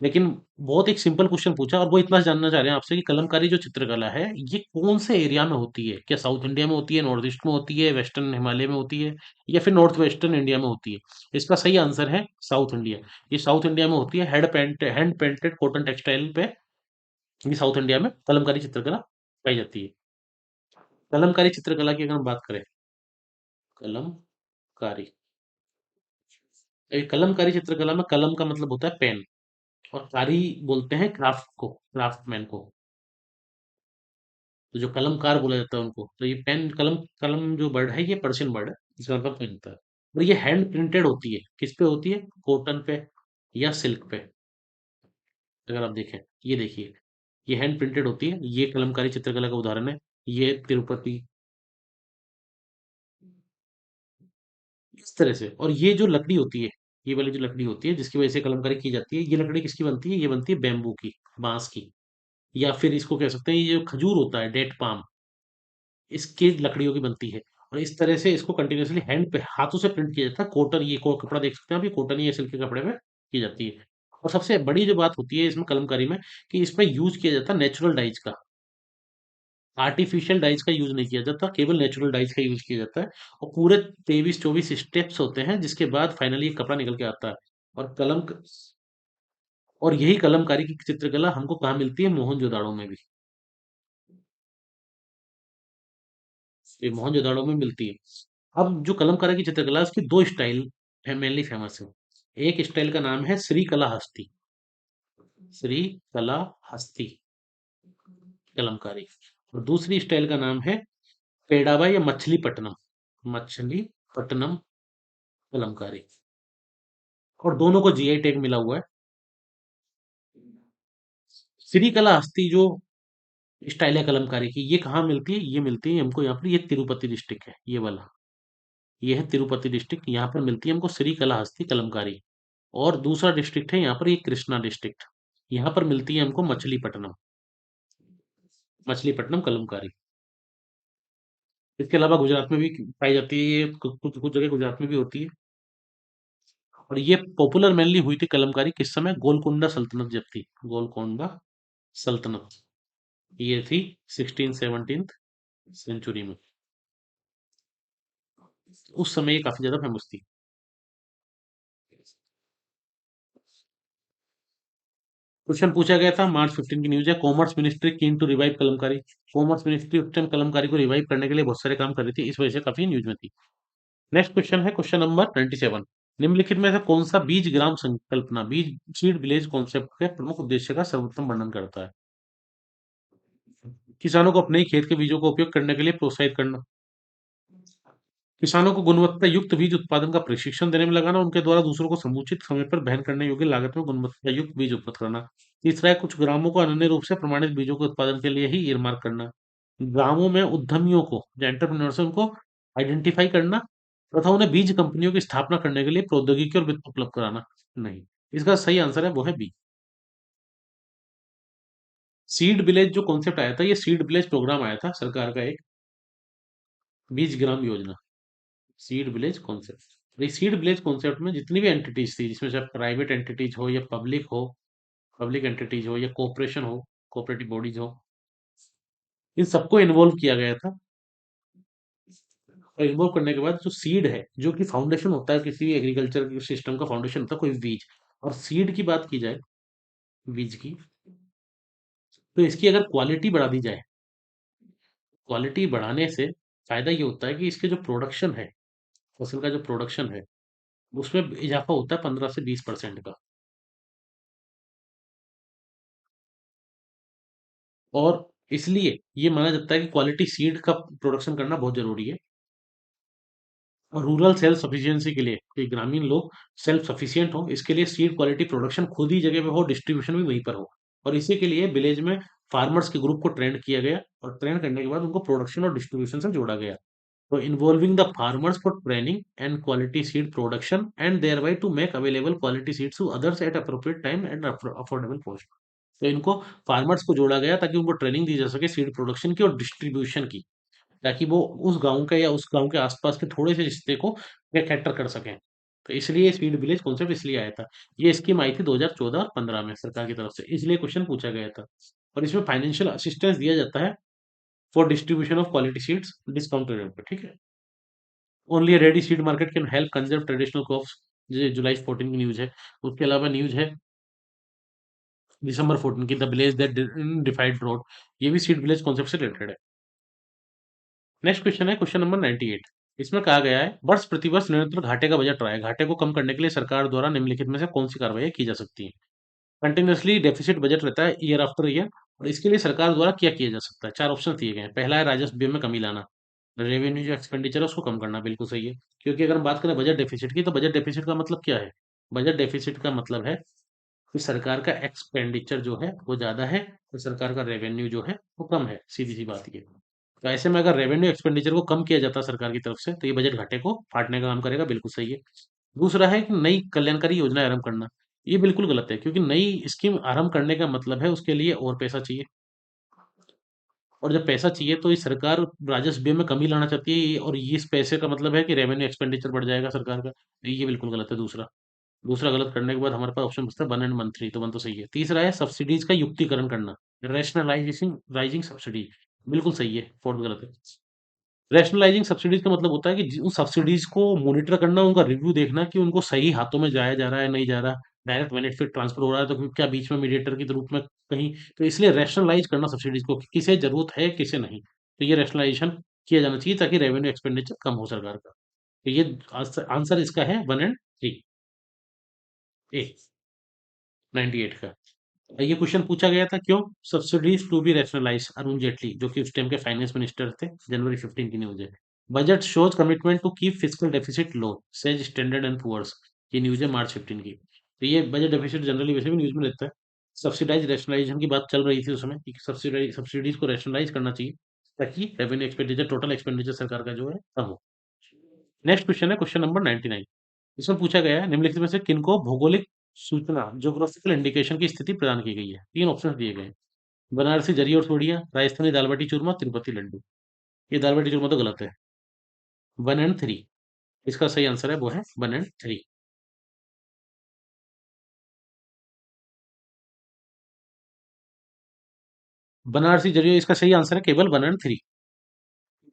S1: लेकिन बहुत एक सिंपल क्वेश्चन पूछा, और वो इतना जानना चाह रहे हैं आपसे कि कलमकारी जो चित्रकला है ये कौन से एरिया में होती है? क्या साउथ इंडिया में होती है, नॉर्थ ईस्ट में होती है, वेस्टर्न हिमालय में होती है, या फिर नॉर्थ वेस्टर्न इंडिया में होती है? इसका सही आंसर है साउथ इंडिया। ये साउथ इंडिया में होती है, हैंड पेंटेड कॉटन टेक्सटाइल पे ये साउथ इंडिया में कलमकारी चित्रकला पाई जाती है। कलमकारी चित्रकला की अगर हम बात करें, कलमकारी, कलमकारी चित्रकला में कलम का मतलब होता है पेन, और कारी बोलते हैं क्राफ्ट को, क्राफ्टमैन को। तो जो कलमकार बोला जाता है उनको, तो ये पेन कलम, कलम जो वर्ड है ये पर्शियन वर्ड है, इसका मतलब पेन होता है। और ये हैंड प्रिंटेड होती है, किस पे होती है? कॉटन पे, या सिल्क पे। अगर आप देखें, ये देखिए, ये हैंड प्रिंटेड होती है, ये कलमकारी चित्रकला का उदाहरण है। ये तिरुपति, इस तरह से। और ये जो लकड़ी होती है, ये वाली जो लकड़ी होती है जिसकी वजह से कलमकारी की जाती है, ये लकड़ी किसकी बनती है? ये बनती है बैम्बू की, बांस की। या फिर इसको कह सकते हैं, ये जो खजूर होता है, डेट पाम, इसकी लकड़ियों की बनती है। और इस तरह से इसको कंटिन्यूअसली हैंड पे, हाथों से प्रिंट किया जाता है। कॉटन, ये कपड़ा देख सकते हैं आप, ये कॉटन या सिल्क के कपड़े में की जाती है। और सबसे बड़ी जो बात होती है इसमें कलमकारी में, कि इसमें यूज किया जाता है नेचुरल डाइज का। आर्टिफिशियल डाइज का यूज नहीं किया जाता, केवल नेचुरल डाइज का यूज किया जाता है। और पूरे 23-24 स्टेप्स होते हैं, जिसके बाद फाइनली ये कपड़ा निकल के आता है। और और यही कलमकारी की चित्रकला हमको कहाँ मिलती है? मोहनजोदाड़ो में भी। ये मोहनजोदाड़ो में मिलती है। अब जो कलमकारी की चित्रकला है, उसकी दो स्टाइल मेनली फेमस है। एक स्टाइल का नाम है श्री कलाहस्ती, श्री कलाहस्ती कलमकारी। और दूसरी स्टाइल का नाम है पेड़ाबा या मछलीपट्टनम, मछलीपट्टनम कलमकारी। और दोनों को जीआई टैग मिला हुआ है। श्रीकलाहस्ती जो स्टाइल है कलमकारी की, ये कहाँ मिलती है? ये मिलती है हमको यहाँ पर, ये तिरुपति डिस्ट्रिक्ट है, ये वाला। ये है तिरुपति डिस्ट्रिक्ट, यहाँ पर मिलती है हमको श्रीकलाहस्ती कलमकारी। और दूसरा डिस्ट्रिक्ट है यहाँ पर, ये कृष्णा डिस्ट्रिक्ट। यहाँ पर मिलती है हमको मछलीपट्टनम, मछलीपट्टनम कलमकारी। इसके अलावा गुजरात में भी पाई जाती है ये, कुछ कुछ जगह गुजरात में भी होती है। और ये पॉपुलर मेनली हुई थी कलमकारी किस समय? गोलकुंडा सल्तनत जब थी, गोलकोंडा सल्तनत, ये थी 16-17 सेंचुरी में। उस समय ये काफी ज्यादा फेमस थी। क्वेश्चन पूछा गया था, मार्च 15 की न्यूज है, commerce ministry keen to revive Kalamkari. Commerce ministry उस टाइम कलमकारी को रिवाइव करने के लिए बहुत सारे काम कर रही थी, इस वजह से काफी न्यूज में थी। नेक्स्ट क्वेश्चन है क्वेश्चन नंबर 27। निम्नलिखित में से कौन सा बीज ग्राम संकल्पना, बीज सीड विलेज कॉन्सेप्ट के प्रमुख उद्देश्य का सर्वोत्तम वर्णन करता है? किसानों को अपने ही खेत के बीजों का उपयोग करने के लिए प्रोत्साहित करना, किसानों को गुणवत्ता युक्त बीज उत्पादन का प्रशिक्षण देने में लगाना, उनके द्वारा दूसरों को समुचित समय पर वहन करने योग्य लागत में गुणवत्ता युक्त बीज उपलब्ध कराना। तीसरा है, कुछ ग्रामों को अनन्य रूप से प्रमाणित बीजों के उत्पादन के लिए ही ईयरमार्क करना। ग्रामों में उद्यमियों को, जो एंटरप्रेन्योर्स है, उनको आइडेंटिफाई करना तथा उन्हें बीज कंपनियों की स्थापना करने के लिए प्रौद्योगिकी और वित्त उपलब्ध कराना। नहीं, इसका सही आंसर है वो है बी। सीड विलेज जो कॉन्सेप्ट आया था, ये सीड विलेज प्रोग्राम आया था सरकार का एक, बीज Gram Yojana, seed village concept. इस सीड विलेज कॉन्सेप्ट में जितनी भी एंटिटीज थी, जिसमें से प्राइवेट एंटिटीज हो या पब्लिक हो, पब्लिक एंटिटीज हो या कॉर्पोरेशन हो, कोऑपरेटिव बॉडीज हो, इन सबको इन्वॉल्व किया गया था। और इन्वॉल्व करने के बाद जो सीड है, जो कि फाउंडेशन होता है किसी भी एग्रीकल्चर सिस्टम का, फाउंडेशन होता है कोई बीज। और सीड की बात की जाए, बीज की, तो इसकी अगर क्वालिटी बढ़ा दी जाए, क्वालिटी बढ़ाने से फायदा ये होता है कि इसके जो प्रोडक्शन है, फसल का जो प्रोडक्शन है, उसमें इजाफा होता है 15 से 20% का। और इसलिए ये माना जाता है कि क्वालिटी सीड का प्रोडक्शन करना बहुत जरूरी है। और रूरल सेल्फ सफिशिएंसी के लिए, कि ग्रामीण लोग सेल्फ सफिशिएंट हो, इसके लिए सीड क्वालिटी प्रोडक्शन खुद ही जगह पे हो, डिस्ट्रीब्यूशन भी वहीं पर हो। और इसी के लिए विलेज में फार्मर्स के ग्रुप को ट्रेंड किया गया, और ट्रेंड करने के बाद उनको प्रोडक्शन और डिस्ट्रीब्यूशन से जोड़ा गया। तो involving the farmers for training and quality seed production and thereby to make available quality seeds to others at appropriate time and affordable cost. तो इनको, फार्मर्स को जोड़ा गया ताकि उनको ट्रेनिंग दी जा सके सीड प्रोडक्शन की और डिस्ट्रीब्यूशन की, ताकि वो उस गांव के या उस गांव के आसपास के थोड़े से रिश्ते को कैटर कर सकें। तो इसलिए स्पीड विलेज कॉन्सेप्ट इसलिए आया था। ये स्कीम आई थी 2014 और 15 में सरकार की तरफ से, इसलिए क्वेश्चन पूछा गया था। और इसमें फाइनेंशियल असिस्टेंस दिया जाता है for distribution of quality seeds discounted rate पे, ठीक है। Only ready seed market can help conserve traditional crops, ये जुलाई 14 की न्यूज है। उसके अलावा न्यूज है December 14 की, the village that defied drought, ये भी सीड विलेज कॉन्सेप्ट से रिलेटेड है। नेक्स्ट क्वेश्चन है क्वेश्चन नंबर 98। इसमें कहा गया है, वर्ष प्रतिवर्ष निरंतर घाटे का बजट रहा है, घाटे को कम करने के लिए सरकार द्वारा निम्नलिखित में से कौन सी कार्रवाई की जा सकती है? कंटिन्यूअसली डेफिसिट बजट रहता है ईयर आफ्टर ईयर, और इसके लिए सरकार द्वारा क्या किया जा सकता है? चार ऑप्शन दिए गए हैं। पहला है राजस्व व्यय में कमी लाना, रेवेन्यू जो एक्सपेंडिचर है उसको कम करना, बिल्कुल सही है। क्योंकि अगर हम बात करें बजट डेफिसिट की, तो बजट डेफिसिट का मतलब क्या है? बजट डेफिसिट का मतलब है कि सरकार का एक्सपेंडिचर जो है वो ज़्यादा है और सरकार का रेवेन्यू जो है वो कम है, सीधी-सी बात ये। तो ऐसे में अगर रेवेन्यू एक्सपेंडिचर को कम किया जाता है सरकार की तरफ से, तो ये बजट घाटे को फाड़ने का काम करेगा, बिल्कुल सही है। दूसरा है कि नई कल्याणकारी योजनाएँ आरंभ करना, ये बिल्कुल गलत है क्योंकि नई स्कीम आरंभ करने का मतलब है उसके लिए और पैसा चाहिए और जब पैसा चाहिए तो ये सरकार राजस्व व्यय में कमी लाना चाहती है और ये इस पैसे का मतलब है कि रेवेन्यू एक्सपेंडिचर बढ़ जाएगा सरकार का। तो ये बिल्कुल गलत है दूसरा। दूसरा गलत करने के बाद हमारे पास ऑप्शन बचता है 1 एंड 1 3 तो 1 तो सही है। तीसरा है सब्सिडीज का युक्तिकरण करना, रैशनलाइजेशन राइजिंग सब्सिडी, बिल्कुल सही है, फोर्थ गलत है। रैशनलाइजिंग सब्सिडीज का मतलब होता है कि उन सब्सिडीज को मॉनिटर करना, उनका रिव्यू देखना कि उनको सही हाथों में जाया जा रहा है नहीं जा रहा, डायरेक्ट बेनिफिट ट्रांसफर हो रहा है तो क्या बीच में मीडिएटर के रूप में कहीं। तो इसलिए रैशनलाइज करना सब्सिडीज को कि किसे जरूरत है किसे नहीं, तो ये रैशनलाइजेशन किया जाना चाहिए ताकि रेवेन्यू एक्सपेंडिचर कम हो सरकार का। तो ये आंसर इसका है 1 एंड 3 ए 98 का। ये क्वेश्चन पूछा गया था क्यों, subsidies to be rationalise, Arun Jaitley जो कि उस टाइम के फाइनेंस मिनिस्टर थे, जनवरी 15 की न्यूज है। Budget shows commitment to keep fiscal deficit low, says Standard and Poor's, ये न्यूज है मार्च 15 की। तो ये बजट डेफिसिट जनरली वैसे भी न्यूज में रहता है। सब्सिडाइज रैशनलाइजेशन की बात चल रही थी उस समय कि सब्सिडीज को रैशनलाइज करना चाहिए ताकि रेवेन्यू एक्सपेंडिचर टोटल एक्सपेंडिचर सरकार का जो है कम हो। नेक्स्ट क्वेश्चन है क्वेश्चन नंबर 99। इसमें पूछा गया है निम्नलिखित में से किनको भौगोलिक सूचना ज्योग्राफिकल इंडिकेशन की स्थिति प्रदान की गई है। तीन ऑप्शन दिए गए हैं, बनारसी जरी और सोडिया, राजस्थानी दाल बाटी चूरमा, तिरुपति लड्डू। ये दाल बाटी चूरमा तो गलत है। 1 एंड 3, इसका सही आंसर है वो है 1 एंड 3। बनारसी जरी इसका सही आंसर है केवल 1 एंड 3।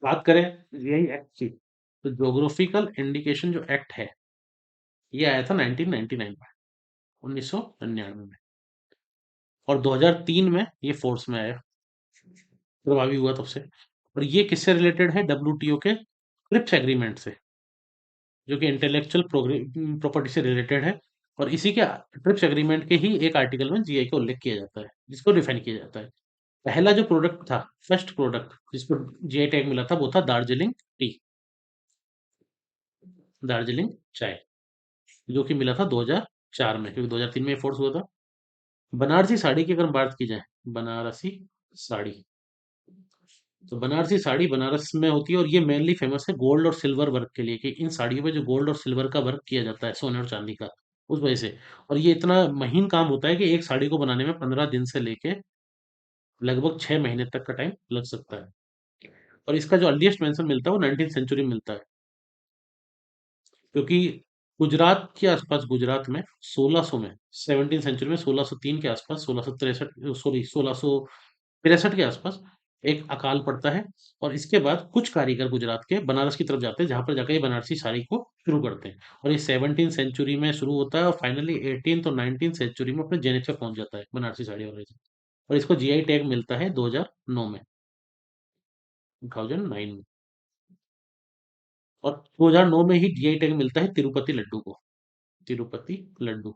S1: बात करें यही एक्ट की, तो ज्योग्राफिकल इंडिकेशन जो एक्ट है ये आया था 1999 में, 1999 में, और 2003 में ये फोर्स में आया, प्रभावी हुआ तब से। और ये किससे रिलेटेड है, डब्ल्यूटीओ के ट्रिप्स एग्रीमेंट से, जो कि इंटेलेक्चुअल प्रॉपर्टी से रिलेटेड है। और इसी के ट्रिप्स एग्रीमेंट के ही एक आर्टिकल में जीआई का उल्लेख किया जाता है, जिसको डिफाइन किया जाता है। पहला जो प्रोडक्ट था, फर्स्ट प्रोडक्ट जिसको जीआई टैग मिला था वो था दार्जिलिंग टी, दार्जिलिंग चाय, जो कि मिला था 2004 में, क्योंकि 2003 में फोर्स हुआ था। बनारसी साड़ी की अगर बात की जाए, बनारसी साड़ी, तो बनारसी साड़ी बनारस में होती है और ये मेनली फेमस है गोल्ड और सिल्वर वर्क के लिए, कि इन साड़ियों पे जो गोल्ड और सिल्वर का वर्क किया जाता है, सोने और चांदी का, उस वजह से। और ये इतना महीन काम होता है कि एक साड़ी को बनाने में 15 दिन से लेके लगभग 6 महीने तक का टाइम लग सकता है। और इसका जो अर्लीस्ट मेंशन मिलता है वो 19th सेंचुरी में मिलता है, क्योंकि गुजरात के आसपास, गुजरात में 1600 में, 17th सेंचुरी में 1603 के आसपास, 1663, सॉरी 1663 के आसपास एक अकाल पड़ता है। और इसके बाद कुछ कारीगर गुजरात के बनारस की तरफ जाते हैं, जहां पर जाकर ये बनारसी साड़ी को शुरू करते हैं। और ये 17th सेंचुरी में शुरू होता है और फाइनली 18th और 19th सेंचुरी में अपने जेनिथ पे पहुंच जाता है बनारसी साड़ी और इसको जीआई टैग मिलता है 2009 में, 2009 में। और 2009 में ही जीआई टैग मिलता है तिरुपति लड्डू को, तिरुपति लड्डू।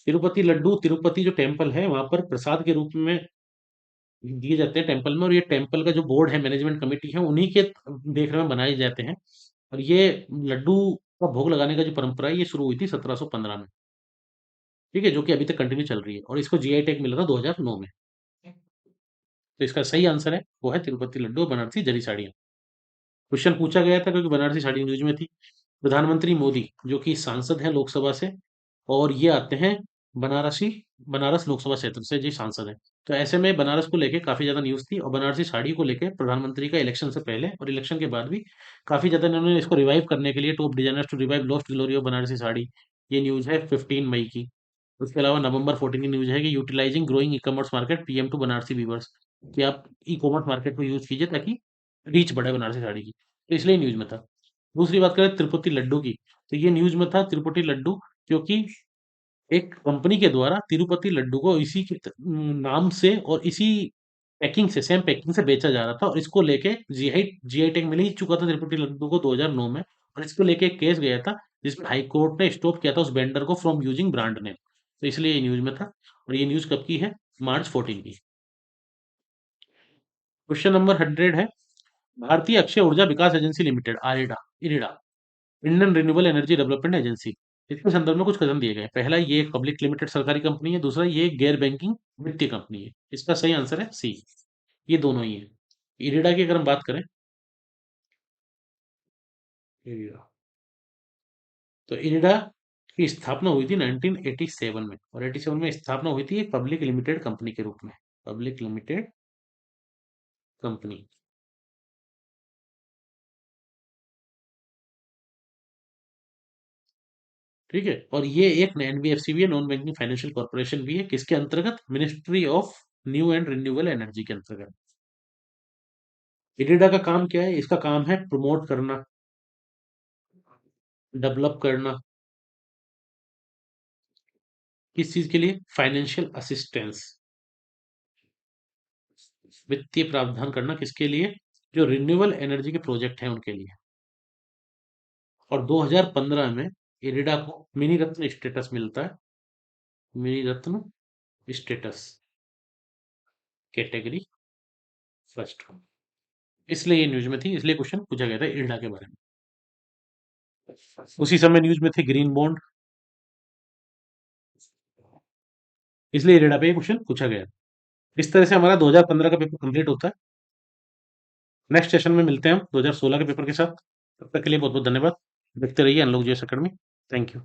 S1: तिरुपति लड्डू, तिरुपति जो टेम्पल है वहां पर प्रसाद के रूप में दिए जाते हैं टेम्पल में, और ये टेम्पल का जो बोर्ड है, मैनेजमेंट कमेटी है, उन्हीं के देखने में बनाए जाते हैं। और ये लड्डू का भोग लगाने का जो परंपरा है ये शुरू हुई थी 1715 में, ठीक है, जो कि अभी तक कंटिन्यू चल रही है, और इसको जीआई टैग मिला था 2009 में। तो इसका सही आंसर है वो है तिरुपति लड्डू और बनारसी जरी साड़ियाँ। क्वेश्चन पूछा गया था क्योंकि बनारसी साड़ी न्यूज में थी। प्रधानमंत्री मोदी जो कि सांसद हैं लोकसभा से, और ये आते हैं बनारसी, बनारस लोकसभा क्षेत्र से जी सांसद हैं। तो ऐसे में बनारस को लेके काफी ज्यादा न्यूज थी, और बनारसी साड़ी को लेके प्रधानमंत्री का इलेक्शन से पहले और इलेक्शन के बाद भी काफी ज्यादा इन्होंने इसको रिवाइव करने के लिए, top designers to revive lost glory of Banarasi sari, ये न्यूज है 15 मई की। उसके अलावा नवंबर 14 की न्यूज है कि utilising growing e commerce market PM to Banarasi weavers, कि आप ई कॉमर्स मार्केट को यूज कीजिए ताकि रीच बढ़े बनारसी साड़ी की, तो इसलिए न्यूज में था। दूसरी बात करें तिरुपति लड्डू की, तो ये न्यूज में था तिरुपति लड्डू, क्योंकि एक कंपनी के द्वारा तिरुपति लड्डू को इसी के नाम से और इसी पैकिंग से, सेम पैकिंग से बेचा जा रहा था, और इसको लेके जीआई जीआई टैग मिल ही चुका था तिरुपति लड्डू को 2009 में। और इसको लेके एक केस गया था जिसमें हाई कोर्ट ने स्टॉप किया था उस वेंडर को फ्रॉम यूजिंग ब्रांड नेम, तो इसलिए ये न्यूज में था। और ये न्यूज कब की है, मार्च 14 की। क्वेश्चन नंबर 100 है, भारतीय अक्षय ऊर्जा विकास एजेंसी लिमिटेड, आरेडा, IREDA, Indian renewable energy development agency, इसके संदर्भ में कुछ कथन दिए गए हैं। पहला, ये एक पब्लिक लिमिटेड सरकारी कंपनी है। दूसरा, ये एक गैर बैंकिंग वित्तीय कंपनी है। इसका सही आंसर है सी, ये दोनों ही है। इरिडा की अगर हम बात करें, इरिडा, तो इरिडा की स्थापना हुई थी 1987 में, और 87 में स्थापना हुई थी एक पब्लिक लिमिटेड कंपनी के रूप में, पब्लिक लिमिटेड कंपनी। ठीक है, और ये एक एनबीएफसी भी है, नॉन बैंकिंग फाइनेंशियल कॉर्पोरेशन भी है। किसके अंतर्गत? Ministry of new and renewable energy के अंतर्गत। इरिडा का काम क्या है? इसका काम है प्रमोट करना, डेवलप करना, किस चीज के लिए? फाइनेंशियल असिस्टेंस, वित्तीय प्रावधान करना, किसके लिए? जो रिन्यूएबल एनर्जी के प्रोजेक्ट हैं उनके लिए। और 2015 में इरिडा को मिनी रत्न स्टेटस मिलता है, मिनी रत्न स्टेटस, कैटेगरी फर्स्ट। इसलिए ये न्यूज में थी, इसलिए क्वेश्चन पूछा गया था इरिडा के बारे में। उसी समय न्यूज में थे ग्रीन बॉन्ड, इसलिए इरिडा पे ये क्वेश्चन पूछा गया। इस तरह से हमारा 2015 का पेपर कंप्लीट होता है। नेक्स्ट सेशन में मिलते हैं हम 2016 के पेपर के साथ। तब तक के लिए बहुत बहुत धन्यवाद। देखते रहिए unlock JS academy. Thank you.